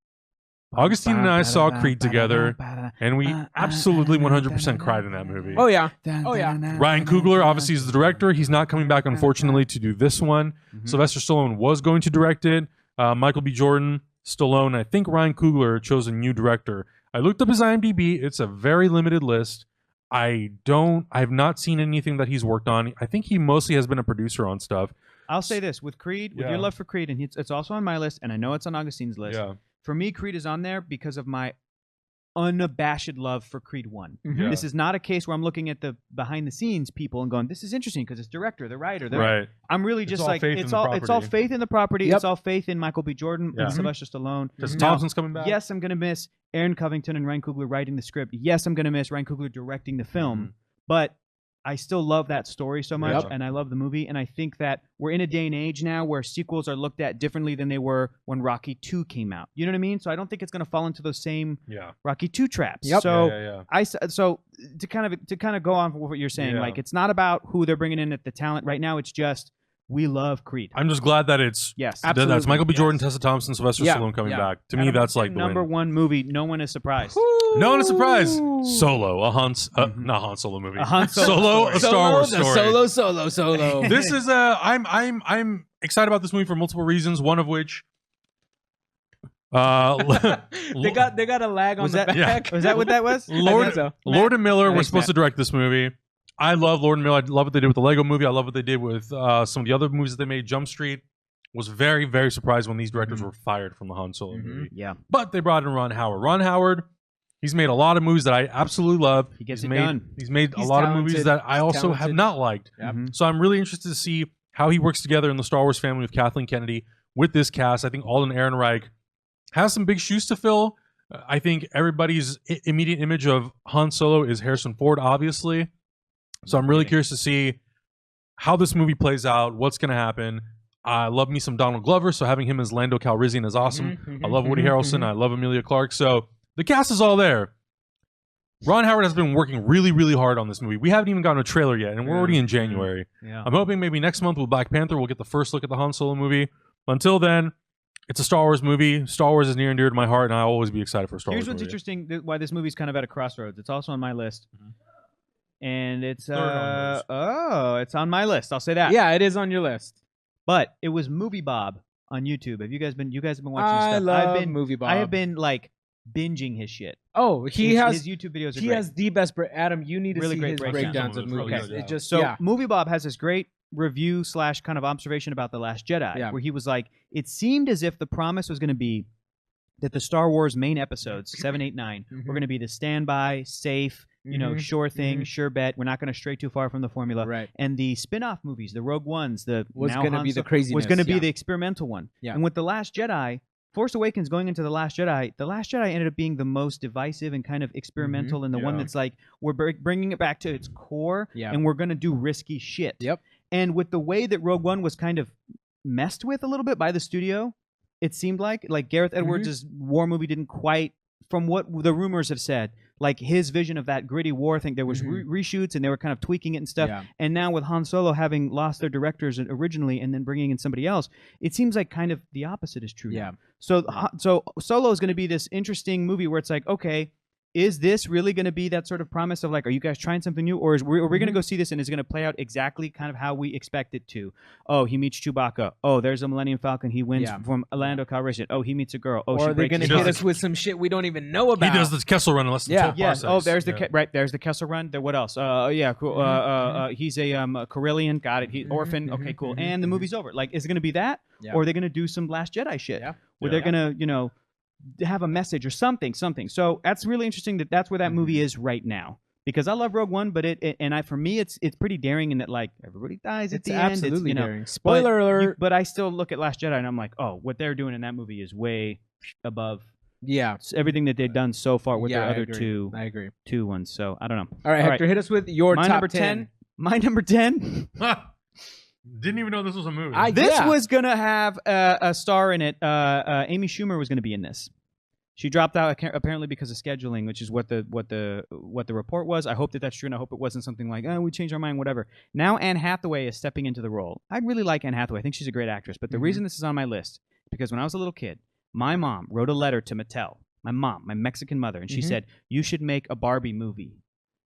Augustine and I saw Creed together, and we absolutely 100% cried in that movie. Oh yeah. Oh yeah. Ryan Coogler obviously is the director. He's not coming back, unfortunately, to do this one. Sylvester Stallone was going to direct it. Michael B. Jordan, Stallone. I think Ryan Coogler chose a new director. I looked up his IMDb. It's a very limited list. I've not seen anything that he's worked on. I think he mostly has been a producer on stuff. I'll say this with Creed, with your love for Creed, and it's also on my list, and I know it's on Augustine's list. Yeah. For me, Creed is on there because of my unabashed love for Creed 1. Yeah. This is not a case where I'm looking at the behind the scenes people and going, this is interesting because it's director, the writer. Right. I'm really just all like, faith it's in the all faith in the property. Yep. It's all faith in Michael B. Jordan and Sylvester Stallone. Tessa Thompson's coming back. Yes, I'm going to miss Aaron Covington and Ryan Coogler writing the script. Yes, I'm going to miss Ryan Coogler directing the film. But I still love that story so much, and I love the movie. And I think that we're in a day and age now where sequels are looked at differently than they were when Rocky 2 came out. You know what I mean? So I don't think it's going to fall into those same Rocky 2 traps. Yep. So so to kind of go on with what you're saying, like it's not about who they're bringing in at the talent right now. It's just we love Creed. I'm just glad that it's that's Michael B. Jordan, Tessa Thompson, Sylvester Stallone coming back. To me, that's like the number one movie. No one is surprised. No one is surprised. Solo, not Han Solo movie. A Han Solo, a Star Wars story. Solo. This is I'm excited about this movie for multiple reasons. One of which, they got a lag on the back. Yeah. Was that what that was? Lord and Miller were supposed to direct this movie. I love Lord and Miller. I love what they did with the Lego movie. I love what they did with some of the other movies that they made. Jump Street. Was very, very surprised when these directors were fired from the Han Solo movie. Yeah. But they brought in Ron Howard. Ron Howard, he's made a lot of movies that I absolutely love. He gets it done. He's made a lot of movies that I also have not liked. So I'm really interested to see how he works together in the Star Wars family with Kathleen Kennedy with this cast. I think Alden Ehrenreich has some big shoes to fill. I think everybody's immediate image of Han Solo is Harrison Ford, obviously. So I'm really curious to see how this movie plays out, what's going to happen. I love me some Donald Glover, so having him as Lando Calrissian is awesome. I love Woody Harrelson. I love Emilia Clarke. So the cast is all there. Ron Howard has been working really, really hard on this movie. We haven't even gotten a trailer yet, and we're already in January. Yeah. I'm hoping maybe next month with Black Panther, we'll get the first look at the Han Solo movie. Until then, it's a Star Wars movie. Star Wars is near and dear to my heart, and I'll always be excited for a Star Wars movie. Here's what's interesting, why this movie's kind of at a crossroads. It's also on my list. And it's it's on my list. I'll say that. Yeah, it is on your list. But it was Movie Bob on YouTube. You guys have been watching I stuff. love Movie Bob. I have been like binging his shit. Oh, his YouTube videos are he great. has the best Adam, you need to really see great his breakdowns of movies. Okay. It just Movie Bob has this great review / kind of observation about The Last Jedi where he was like, it seemed as if the promise was going to be that the Star Wars main episodes 7, 8, 9 were going to be the standby, safe, sure thing, sure bet. We're not going to stray too far from the formula. Right. And the spin-off movies, the Rogue Ones, was going to be the craziness. Was going to be the experimental one. Yeah. And with The Last Jedi, Force Awakens going into The Last Jedi ended up being the most divisive and kind of experimental and the one that's like, we're bringing it back to its core and we're going to do risky shit. Yep. And with the way that Rogue One was kind of messed with a little bit by the studio, it seemed like Gareth Edwards' war movie didn't quite, from what the rumors have said, like his vision of that gritty war thing, there was reshoots and they were kind of tweaking it and stuff. Yeah. And now with Han Solo having lost their directors originally and then bringing in somebody else, it seems like kind of the opposite is true. Yeah. Now. So Solo is going to be this interesting movie where it's like, okay, is this really going to be that sort of promise of like, are you guys trying something new, or are we going to go see this and it's going to play out exactly kind of how we expect it to? Oh, he meets Chewbacca. Oh, there's a Millennium Falcon. He wins from Lando Calrissian. Oh, he meets a girl. Oh, or they're going to hit us with some shit we don't even know about. He does this Kessel Run in less than 12 parsecs. Oh, there's there's the Kessel Run. There, what else? Yeah, cool. He's a Corellian. Got it. He's orphan. Okay, cool. And the movie's over. Like, is it going to be that, or are they going to do some Last Jedi shit? Yeah. Where they're going to, have a message or something. So that's really interesting that's where that movie is right now. Because I love Rogue One, but for me it's pretty daring in that like everybody dies at the end. It's absolutely daring. Spoiler alert. But I still look at Last Jedi and I'm like, oh, what they're doing in that movie is way above everything that they've done so far with their other two ones. So I don't know. All right, Hector, hit us with your my top number 10. My number 10. Didn't even know this was a movie. This was gonna have a star in it. Amy Schumer was gonna be in this. She dropped out apparently because of scheduling, which is what the report was. I hope that's true, and I hope it wasn't something like, oh, we changed our mind, whatever. Now Anne Hathaway is stepping into the role. I really like Anne Hathaway. I think she's a great actress. But the reason this is on my list is because when I was a little kid, my mom wrote a letter to Mattel. My mom, my Mexican mother, and she said, you should make a Barbie movie.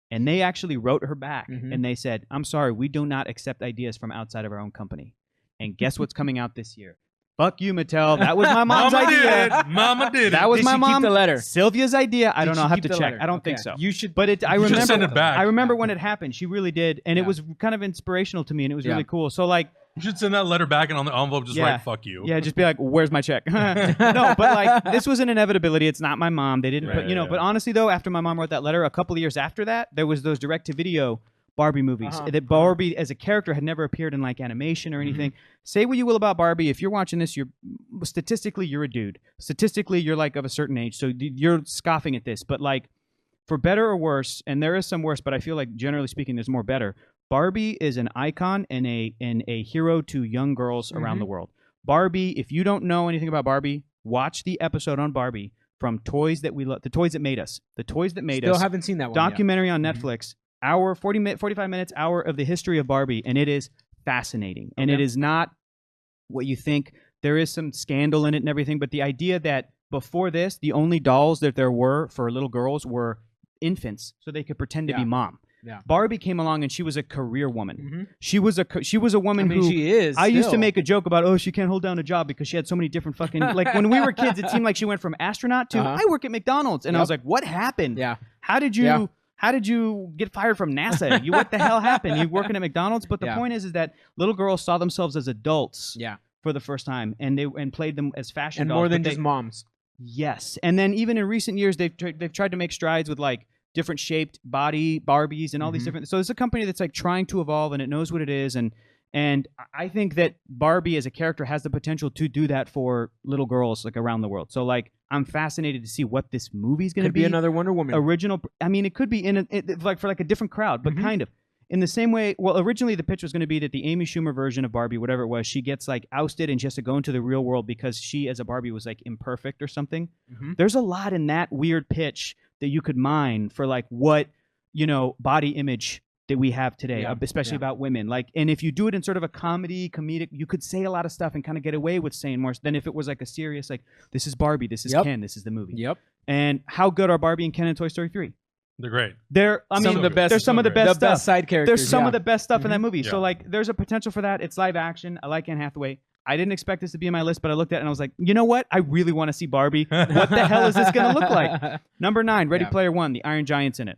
And they actually wrote her back, and they said, I'm sorry, we do not accept ideas from outside of our own company. And guess what's coming out this year? Fuck you, Mattel. That was my mom's idea. Mama did it. That was Did my she keep mom. the letter? Sylvia's idea. I don't know. she I'll have keep to the check. letter? I don't Okay. think so. You should. But I You should remember. send it back. I remember when it happened. She really did, and it was kind of inspirational to me, and it was really cool. So like. You should send that letter back and on the envelope just write "fuck you." Yeah, just be like, "Where's my check?" No, but like this was an inevitability. It's not my mom. They didn't put, you know. But honestly, though, after my mom wrote that letter, a couple of years after that, there was those direct-to-video Barbie movies. That Barbie as a character had never appeared in like animation or anything. Say what you will about Barbie. If you're watching this, you're a dude. Statistically, you're like of a certain age, so you're scoffing at this. But like, for better or worse, and there is some worse, but I feel like generally speaking, there's more better. Barbie is an icon and a hero to young girls around the world. Barbie, if you don't know anything about Barbie, watch the episode on Barbie from Toys That We Love, the Toys That Made Us. The Toys That Made Us. Still haven't seen that one documentary on Netflix. 45 minutes, hour of the history of Barbie, and it is fascinating. And it is not what you think. There is some scandal in it and everything, but the idea that before this, the only dolls that there were for little girls were infants, so they could pretend to be mom. Yeah. Barbie came along and she was a career woman. She was a woman who she is. I used to make a joke about, she can't hold down a job because she had so many different fucking like when we were kids, it seemed like she went from astronaut to I work at McDonald's, and I was like, what happened? Yeah. How did you get fired from NASA? What the hell happened? You working at McDonald's? But the point is that little girls saw themselves as adults for the first time, and played them as fashion and dolls, more than just moms. Yes, and then even in recent years, they've tried to make strides with like different shaped body Barbies and all these different. So it's a company that's like trying to evolve, and it knows what it is, and I think that Barbie as a character has the potential to do that for little girls like around the world. So like I'm fascinated to see what this movie's going to be. Could be another Wonder Woman. Original. I mean, it could be like for like a different crowd, but kind of. In the same way, well, originally the pitch was going to be that the Amy Schumer version of Barbie, whatever it was, she gets like ousted and she has to go into the real world because she, as a Barbie, was like imperfect or something. There's a lot in that weird pitch that you could mine for like what, body image that we have today, especially about women. Like, and if you do it in sort of a comedic, you could say a lot of stuff and kind of get away with saying more than if it was like a serious, like, this is Barbie, this is Ken, this is the movie. And how good are Barbie and Ken in Toy Story 3? They're great. They're some of the best. There's some of the best stuff. Best side characters. There's some of the best stuff in that movie. So like, there's a potential for that. It's live action. I like Anne Hathaway. I didn't expect this to be on my list, but I looked at it and I was like, you know what? I really want to see Barbie. What the hell is this going to look like? Number 9, Ready Player One. The Iron Giant's in it.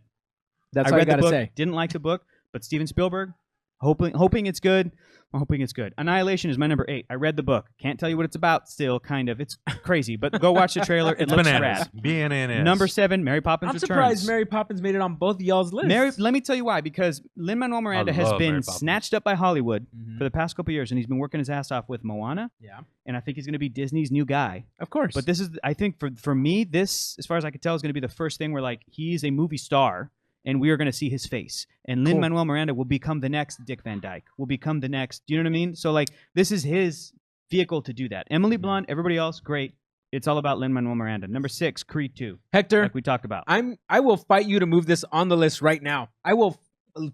That's what I gotta say. Didn't like the book, but Steven Spielberg. Hoping it's good. I'm hoping it's good. Annihilation is my number 8. I read the book. Can't tell you what it's about still, kind of. It's crazy, but go watch the trailer. It looks rad. Bananas. Number 7, Mary Poppins Returns. I'm surprised Mary Poppins made it on both of y'all's lists. Let me tell you why. Because Lin-Manuel Miranda has been snatched up by Hollywood for the past couple years, and he's been working his ass off with Moana. Yeah. And I think he's going to be Disney's new guy. Of course. But this is, I think, for me, this, as far as I can tell, is going to be the first thing where, like, he's a movie star, and we are going to see his face. And Lin-Manuel Miranda will become the next Dick Van Dyke. Will become the next, do you know what I mean? So, like, this is his vehicle to do that. Emily Blunt, everybody else, great. It's all about Lin-Manuel Miranda. Number 6, Creed 2. Hector, like we talked about. I will fight you to move this on the list right now. I will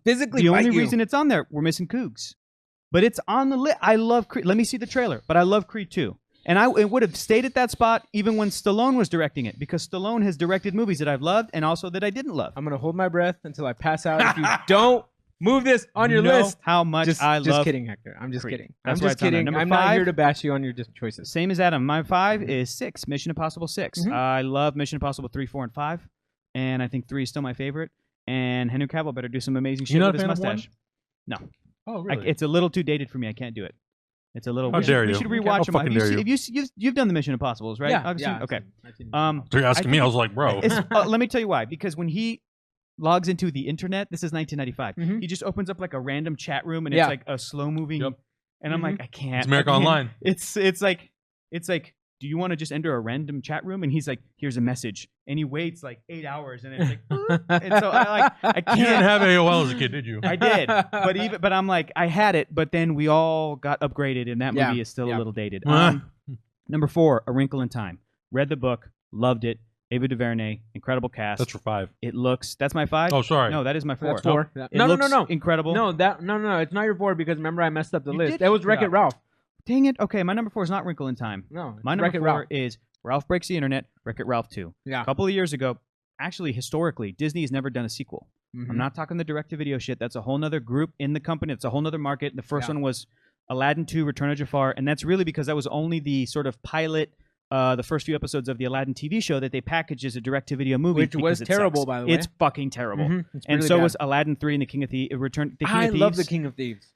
physically fight you. The only reason it's on there, we're missing Cougs. But it's on the list. I love Creed. Let me see the trailer. But I love Creed 2. And it would have stayed at that spot even when Stallone was directing it, because Stallone has directed movies that I've loved and also that I didn't love. I'm going to hold my breath until I pass out if you don't move this on your list. How much I love Just kidding, Hector. I'm just kidding. That's I'm just kidding. I'm not here to bash you on your choices. Same as Adam. My 5 is 6, Mission Impossible 6. I love Mission Impossible 3, 4, and 5. And I think 3 is still my favorite. And Henry Cavill better do some amazing shit with his mustache. No. Oh, really? It's a little too dated for me. I can't do it. It's a little. How dare you? We should rewatch them. You've done the Mission Impossibles, right? Yeah. Okay. So you're asking me? I was like, bro. Let me tell you why. Because when he logs into the internet, this is 1995. He just opens up like a random chat room, and it's like a slow moving. And I'm like, I can't. It's America Online. It's like. Do you want to just enter a random chat room? And he's like, here's a message. And he waits like 8 hours. And it's like, and so I can't. You didn't have AOL as a kid, did you? I did. But I'm like, I had it. But then we all got upgraded. And that movie is still a little dated. Number 4, A Wrinkle in Time. Read the book. Loved it. Ava DuVernay. Incredible cast. That's your 5. It looks. That's my 5? Oh, sorry. No, that is my 4. That's 4. No. Incredible. No, it's not your 4 because remember I messed up the list. That was Wreck-It Ralph. Dang it. Okay, my number 4 is not Wrinkle in Time. No, my number 4 is Ralph Breaks the Internet, Wreck-It Ralph 2. Yeah. A couple of years ago, actually, historically, Disney has never done a sequel. I'm not talking the direct-to-video shit. That's a whole nother group in the company. It's a whole nother market. The first one was Aladdin 2, Return of Jafar, and that's really because that was only the sort of pilot, the first few episodes of the Aladdin TV show that they packaged as a direct-to-video movie. Which was terrible, by the way. It's fucking terrible. Mm-hmm. And so was Aladdin 3 and the King of Thieves. I love the King of Thieves.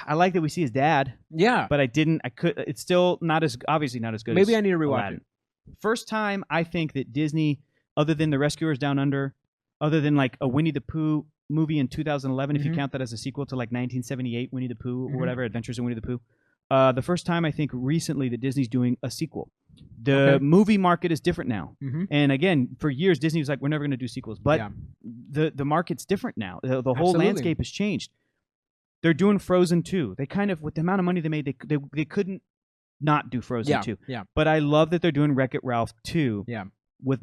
I like that we see his dad. Yeah. But it's still obviously not as good Maybe as I need to rewatch Aladdin. it. First time I think that Disney, other than The Rescuers Down Under, other than like a Winnie the Pooh movie in 2011, if you count that as a sequel to like 1978 Winnie the Pooh or whatever, Adventures in Winnie the Pooh, the first time I think recently that Disney's doing a sequel. The movie market is different now. And again, for years, Disney was like, we're never going to do sequels. But the market's different now. The whole landscape has changed. They're doing Frozen 2. They kind of, with the amount of money they made, they couldn't not do Frozen 2. Yeah. But I love that they're doing Wreck-It Ralph 2. Yeah.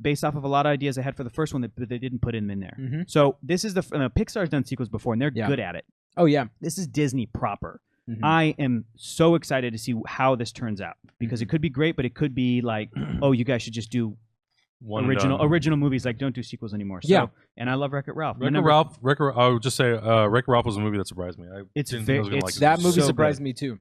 Based off of a lot of ideas I had for the first one that they didn't put in there. So this is Pixar's done sequels before, and they're good at it. Oh, yeah. This is Disney proper. I am so excited to see how this turns out because it could be great, but it could be like, oh, you guys should just do original movies. Like, don't do sequels anymore. So, and I love Wreck-It Ralph. I would just say Wreck-It Ralph was a movie that surprised me. That movie surprised me too.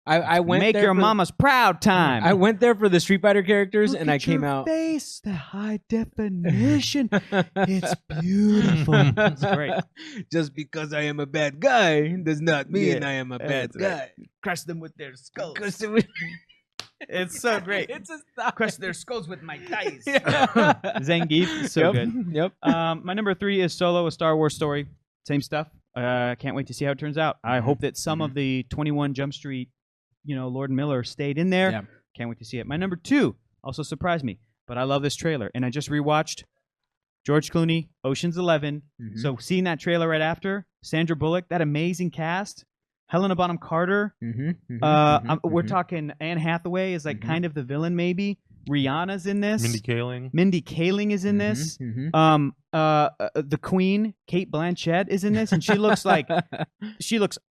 I went Make there your mama's proud time. I went there for the Street Fighter characters, and I came out. Face the high definition. It's beautiful. It's great. Just because I am a bad guy does not mean I am a bad guy. Crush them with their skulls. It's so great. Crush their skulls with my dice. Zangief, so good. Yep. My number 3 is Solo, a Star Wars story. Same stuff. Can't wait to see how it turns out. I hope that some of the 21 Jump Street, Lord and Miller stayed in there. Yeah. Can't wait to see it. My number 2 also surprised me, but I love this trailer. And I just rewatched George Clooney, Ocean's 11. So seeing that trailer right after, Sandra Bullock, that amazing cast, Helena Bonham Carter. We're talking Anne Hathaway is like kind of the villain maybe. Rihanna's in this. Mindy Kaling is in this. The Queen, Kate Blanchett, is in this, and she looks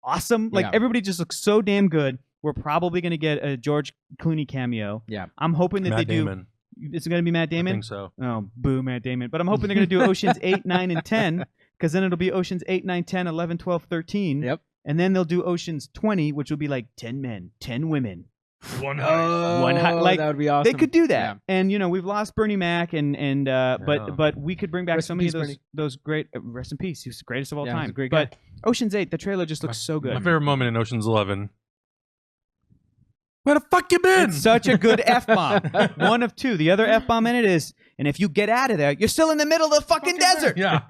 awesome. Like everybody just looks so damn good. We're probably going to get a George Clooney cameo. Yeah, I'm hoping that Matt they Damon. do. It's going to be Matt Damon. I think so. Oh, boo, Matt Damon. But I'm hoping they're going to do Oceans 8, 9, and 10, because then it'll be Oceans 8, 9, 10, 11, 12, 13. Yep. And then they'll do Oceans 20, which will be like 10 men, 10 women. One high. Like, that would be awesome. They could do that. Yeah. And we've lost Bernie Mac, but we could bring back so many of those great. Rest in peace. He was the greatest of all time. Great guy. But Ocean's 8, the trailer just looks so good. My favorite moment in Ocean's 11. Where the fuck you been? It's such a good F-bomb. One of two. The other F-bomb in it is, and if you get out of there, you're still in the middle of the fucking desert. Yeah.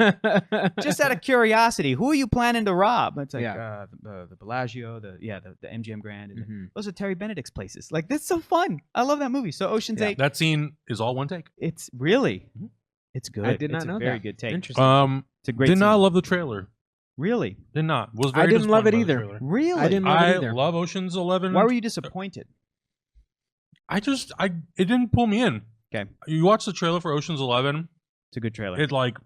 Just out of curiosity, who are you planning to rob? It's like the Bellagio, the MGM Grand. And those are Terry Benedict's places. Like, that's so fun. I love that movie. So Ocean's 8. That scene is all one take. It's really, it's good. I did not know It's a very that. good take. Interesting. It's a great Did scene. not love the trailer. Really? Did not. Was very I didn't love it disappointed by the either. trailer. Really? I didn't love it either. I love Ocean's 11. Why were you disappointed? It didn't pull me in. Okay. You watch the trailer for Ocean's 11. It's a good trailer. It like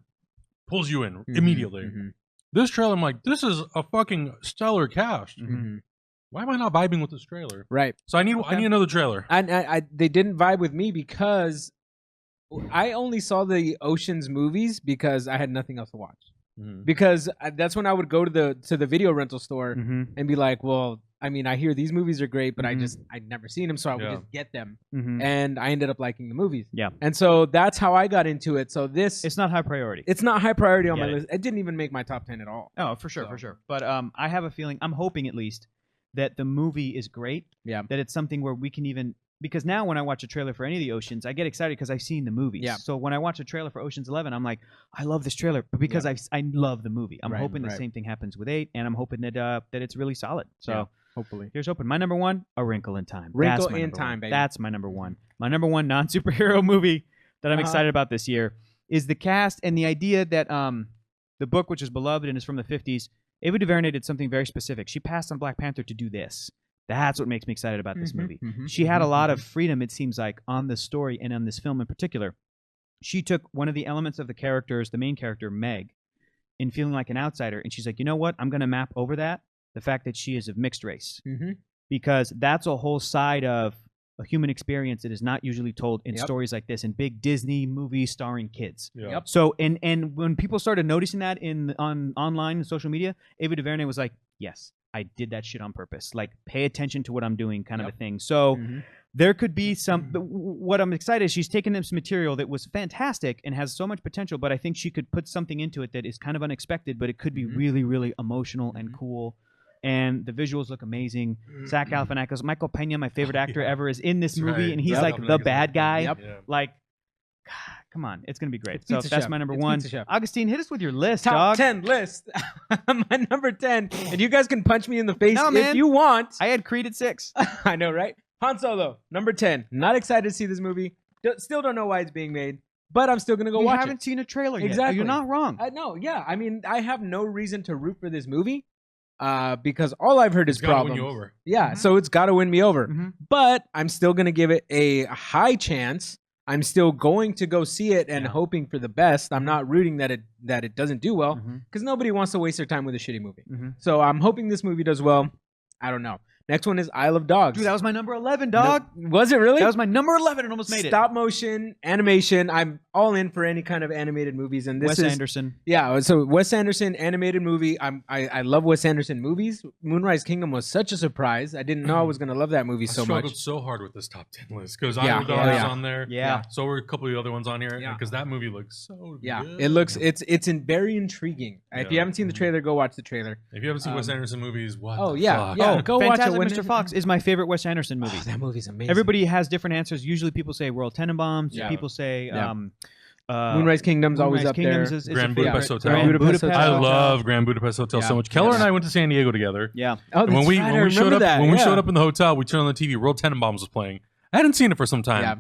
pulls you in immediately. This trailer, I'm like, this is a fucking stellar cast. Why am I not vibing with this trailer? Right. So I need another trailer. They didn't vibe with me because I only saw the Ocean's movies because I had nothing else to watch. Because that's when I would go to the video rental store and be like, well, I mean, I hear these movies are great, but I'd never seen them, so I would just get them. And I ended up liking the movies. Yeah. And so that's how I got into it. So it's not high priority. It's not high priority on my list. It didn't even make my top 10 at all. Oh, for sure. But I have a feeling, I'm hoping at least, that the movie is great. Yeah. That it's something where we can even... Because now when I watch a trailer for any of the Oceans, I get excited because I've seen the movies. Yeah. So when I watch a trailer for Ocean's 11, I'm like, I love this trailer, but because I love the movie. I'm hoping the same thing happens with 8, and I'm hoping that it's really solid. So hopefully. Here's hoping. My number 1, A Wrinkle in Time. Wrinkle in Time, baby. That's my number 1. My number 1 non-superhero movie that I'm excited about this year is the cast and the idea that the book, which is beloved and is from the 50s, Ava DuVernay did something very specific. She passed on Black Panther to do this. That's what makes me excited about this movie. She had a lot of freedom, it seems like, on the story and on this film in particular. She took one of the elements of the characters, the main character, Meg, in feeling like an outsider, and she's like, you know what? I'm going to map over that, the fact that she is of mixed race. Because that's a whole side of a human experience that is not usually told in stories like this, in big Disney movies starring kids. So, and when people started noticing that online and social media, Ava DuVernay was like, yes. I did that shit on purpose. Like, pay attention to what I'm doing, kind of a thing. So there could be some. What I'm excited is she's taken this material that was fantastic and has so much potential, but I think she could put something into it that is kind of unexpected, but it could be really, really emotional and cool. And the visuals look amazing. Zach Galifianakis, Michael Pena, my favorite actor ever, is in this movie, and he's like the bad guy. Like, come on, it's gonna be great. So that's my number one. Augustine, hit us with your list, Top dog. 10 list. My number 10, and you guys can punch me in the face if you want. I had Creed at 6. I know, right? Han Solo, number 10. Not excited to see this movie. Still don't know why it's being made, but I'm still gonna go watch it. You haven't seen a trailer yet. Exactly. You're not wrong. I know. Yeah. I mean, I have no reason to root for this movie. Because all I've heard is problems. Win you over. Yeah, so it's got to win me over. But I'm still going to give it a high chance. I'm still going to go see it and hoping for the best. I'm not rooting that it doesn't do well because nobody wants to waste their time with a shitty movie. So I'm hoping this movie does well. I don't know. Next one is Isle of Dogs. Dude, that was my number 11, dog. No, was it really? That was my number 11 and almost made it. Stop motion, animation. I'm all in for any kind of animated movies. And this Wes Anderson. Yeah, so Wes Anderson, animated movie. I love Wes Anderson movies. Moonrise Kingdom was such a surprise. I didn't know I was going to love that movie so much. I struggled so hard with this top 10 list because Isle of Dogs is on there. Yeah. So were a couple of the other ones on here because that movie looks so good. It looks, it's very intriguing. If you haven't seen the trailer, go watch the trailer. If you haven't seen Wes Anderson movies, what Oh, the yeah. fuck? Yeah, go watch it. Fantastic Mr. Fox is my favorite Wes Anderson movie. Oh, that movie's amazing. Everybody has different answers. Usually people say Royal Tenenbaums. People say Moonrise Kingdom's always up there. Is Grand Budapest Hotel. Grand Budapest I Hotel. love Grand Budapest Hotel so much. Keller and I went to San Diego together. Yeah. Oh, that's when we right. when we showed up in the hotel, we turned on the TV. Royal Tenenbaums was playing. I hadn't seen it for some time. Yeah.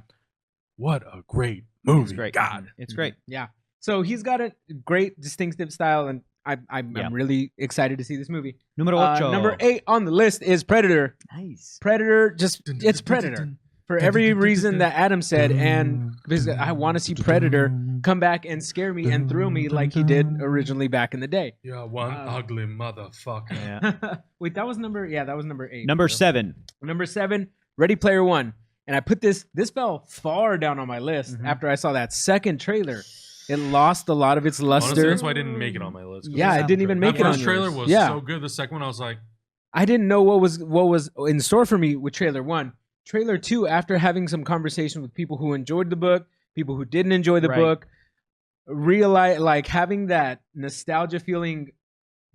What a great movie! It's great. God, it's great. Yeah. So he's got a great distinctive style, and I'm really excited to see this movie. Number 8. Number 8 on the list is Predator. Nice. Predator, it's Predator. For every reason that Adam said, and because I want to see Predator come back and scare me and thrill me like he did originally back in the day. Yeah, one ugly motherfucker. Yeah. Wait, that was number 8. Number 7. Number 7, Ready Player One. And I put this fell far down on my list after I saw that second trailer. It lost a lot of its luster. Honestly, that's why I didn't make it on my list. Yeah, it didn't even make it on yours. The first trailer was so good. The second one, I was like, I didn't know what was in store for me with trailer 1. Trailer 2, after having some conversation with people who enjoyed the book, people who didn't enjoy the book, realize like having that nostalgia feeling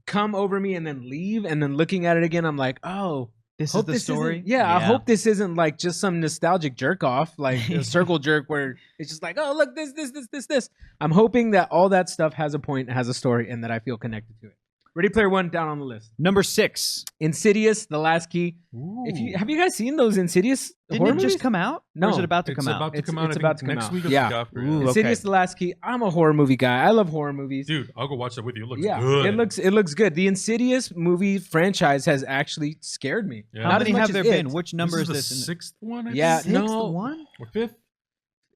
come over me and then leave, and then looking at it again, I'm like, oh, this is the story. I hope this isn't like just some nostalgic jerk off, like a circle jerk where it's just like, oh, look, this. I'm hoping that all that stuff has a point, has a story, and that I feel connected to it. Ready Player One down on the list. Number 6. Insidious, The Last Key. Ooh. Have you guys seen those Insidious Didn't horror it just movies? come out? No. Or is it about to come out? It's about to come out. Week or Yeah. week after. Ooh, Insidious, okay. The Last Key. I'm a horror movie guy. I love horror movies. Dude, I'll go watch that with you. It looks Yeah, good. it looks good. The Insidious movie franchise has actually scared me. Yeah. How Not many as much have as there it. been? Which number is the this? sixth one? I Yeah, think? Sixth no. one? Or fifth?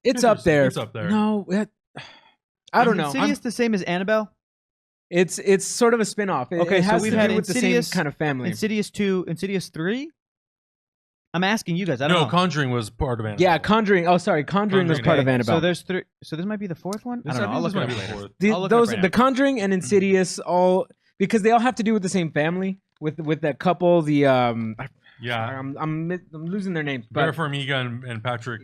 It's Fifth or up there. It's up there. No, I don't know. Insidious the same as Annabelle? It's sort of a spin-off. It has we've to had do with Insidious, the same kind of family. Insidious 2, Insidious 3? I'm asking you guys. I don't know. Conjuring was part of Annabelle. Yeah, Conjuring. Oh, sorry, Conjuring was part of Annabelle. So there's 3. So this might be the 4th one? I don't know. I'll look it up later. The Conjuring and Insidious all because they all have to do with the same family with that couple. The I'm losing their names. Vera Farmiga and Patrick.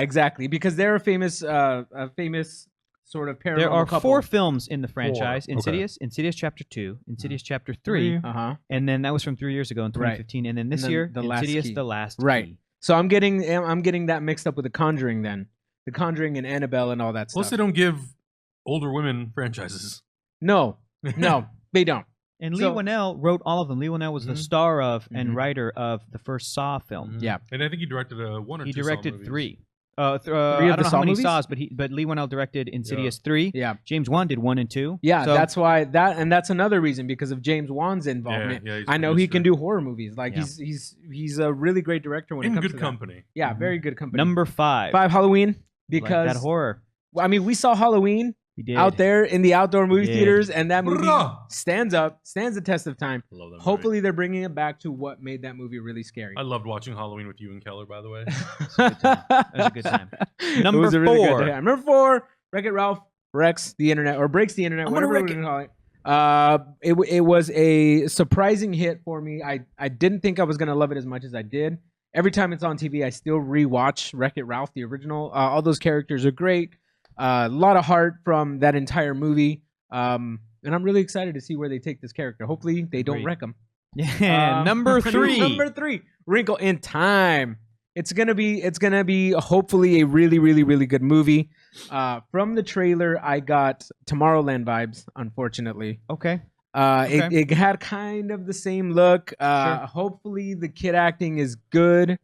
Exactly. Because they're a famous sort of paranormal There are couple. 4 films in the franchise: 4. Insidious, Insidious Chapter 2, Insidious Chapter 3, and then that was from 3 years ago in 2015, and then this year, Insidious the Last Key. Right. So I'm getting that mixed up with the Conjuring then. The Conjuring and Annabelle and all that Plus, stuff. they don't give older women franchises. No, they don't. And Lee Winnell wrote all of them. Lee Winnell was the star of and writer of the first Saw film. Yeah, and I think he directed one or two. He directed Saw 3. Three I of don't the know Saw how many movies? Saws, but Lee Winnell directed Insidious 3. Yeah. James Wan did 1 and 2. Yeah, So- that's why that's another reason because of James Wan's involvement. Yeah, he's a I know he producer. can do horror movies. Like Yeah. he's a really great director when it In comes good to company. that. Yeah, very good company. Number 5. 5 Halloween Like because that horror. I mean we saw Halloween He did. out there in the outdoor movie Did. theaters, and that movie Hurrah! stands the test of time. Love that movie. Hopefully they're bringing it back to what made that movie really scary. I loved watching Halloween with you and Keller, by the way. That was a good time. Number It was a really 4. good time. Number 4, Wreck-It Ralph Wrecks the Internet or Breaks the Internet, I'm gonna whatever we're wreck gonna call it. It was a surprising hit for me. I didn't think I was gonna love it as much as I did. Every time it's on TV, I still rewatch Wreck-It Ralph, the original. All those characters are great. A lot of heart from that entire movie. And I'm really excited to see where they take this character. Hopefully, they don't wreck him. Yeah, number 3. Number 3, Wrinkle in Time. It's gonna be hopefully a really, really, really good movie. From the trailer, I got Tomorrowland vibes. Unfortunately, okay. It had kind of the same look. Sure. Hopefully, the kid acting is good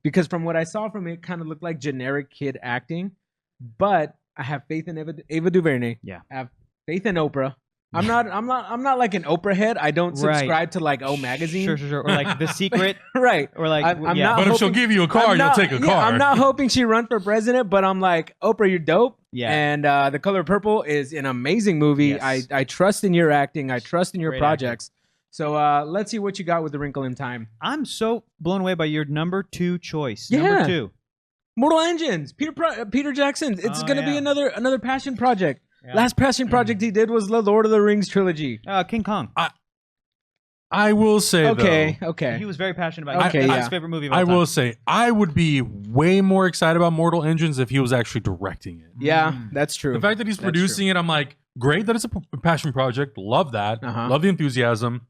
because from what I saw from it, it kind of looked like generic kid acting. But I have faith in Ava DuVernay. Yeah, I have faith in Oprah. I'm not like an Oprah head. I don't subscribe to like O Magazine. Sure. Or like The Secret. Right. Or like I'm yeah. not But if she'll give you a car, you'll take a car. I'm not hoping she runs for president, but I'm like, Oprah, you're dope. Yeah. And The Color Purple is an amazing movie. Yes. I trust in your acting. I trust in your Great projects. So let's see what you got with The Wrinkle in Time. I'm so blown away by your number 2 choice. Yeah. Number 2. Mortal Engines. Peter Jackson. It's gonna be another passion project. Yeah. Last passion project he did was the Lord of the Rings trilogy. King Kong. I will say Okay. He was very passionate about it. Okay, His favorite movie of all I time. will say I would be way more excited about Mortal Engines if he was actually directing it. Yeah, that's true. The fact that he's producing it, I'm like, great that it's a passion project. Love that. Love the enthusiasm.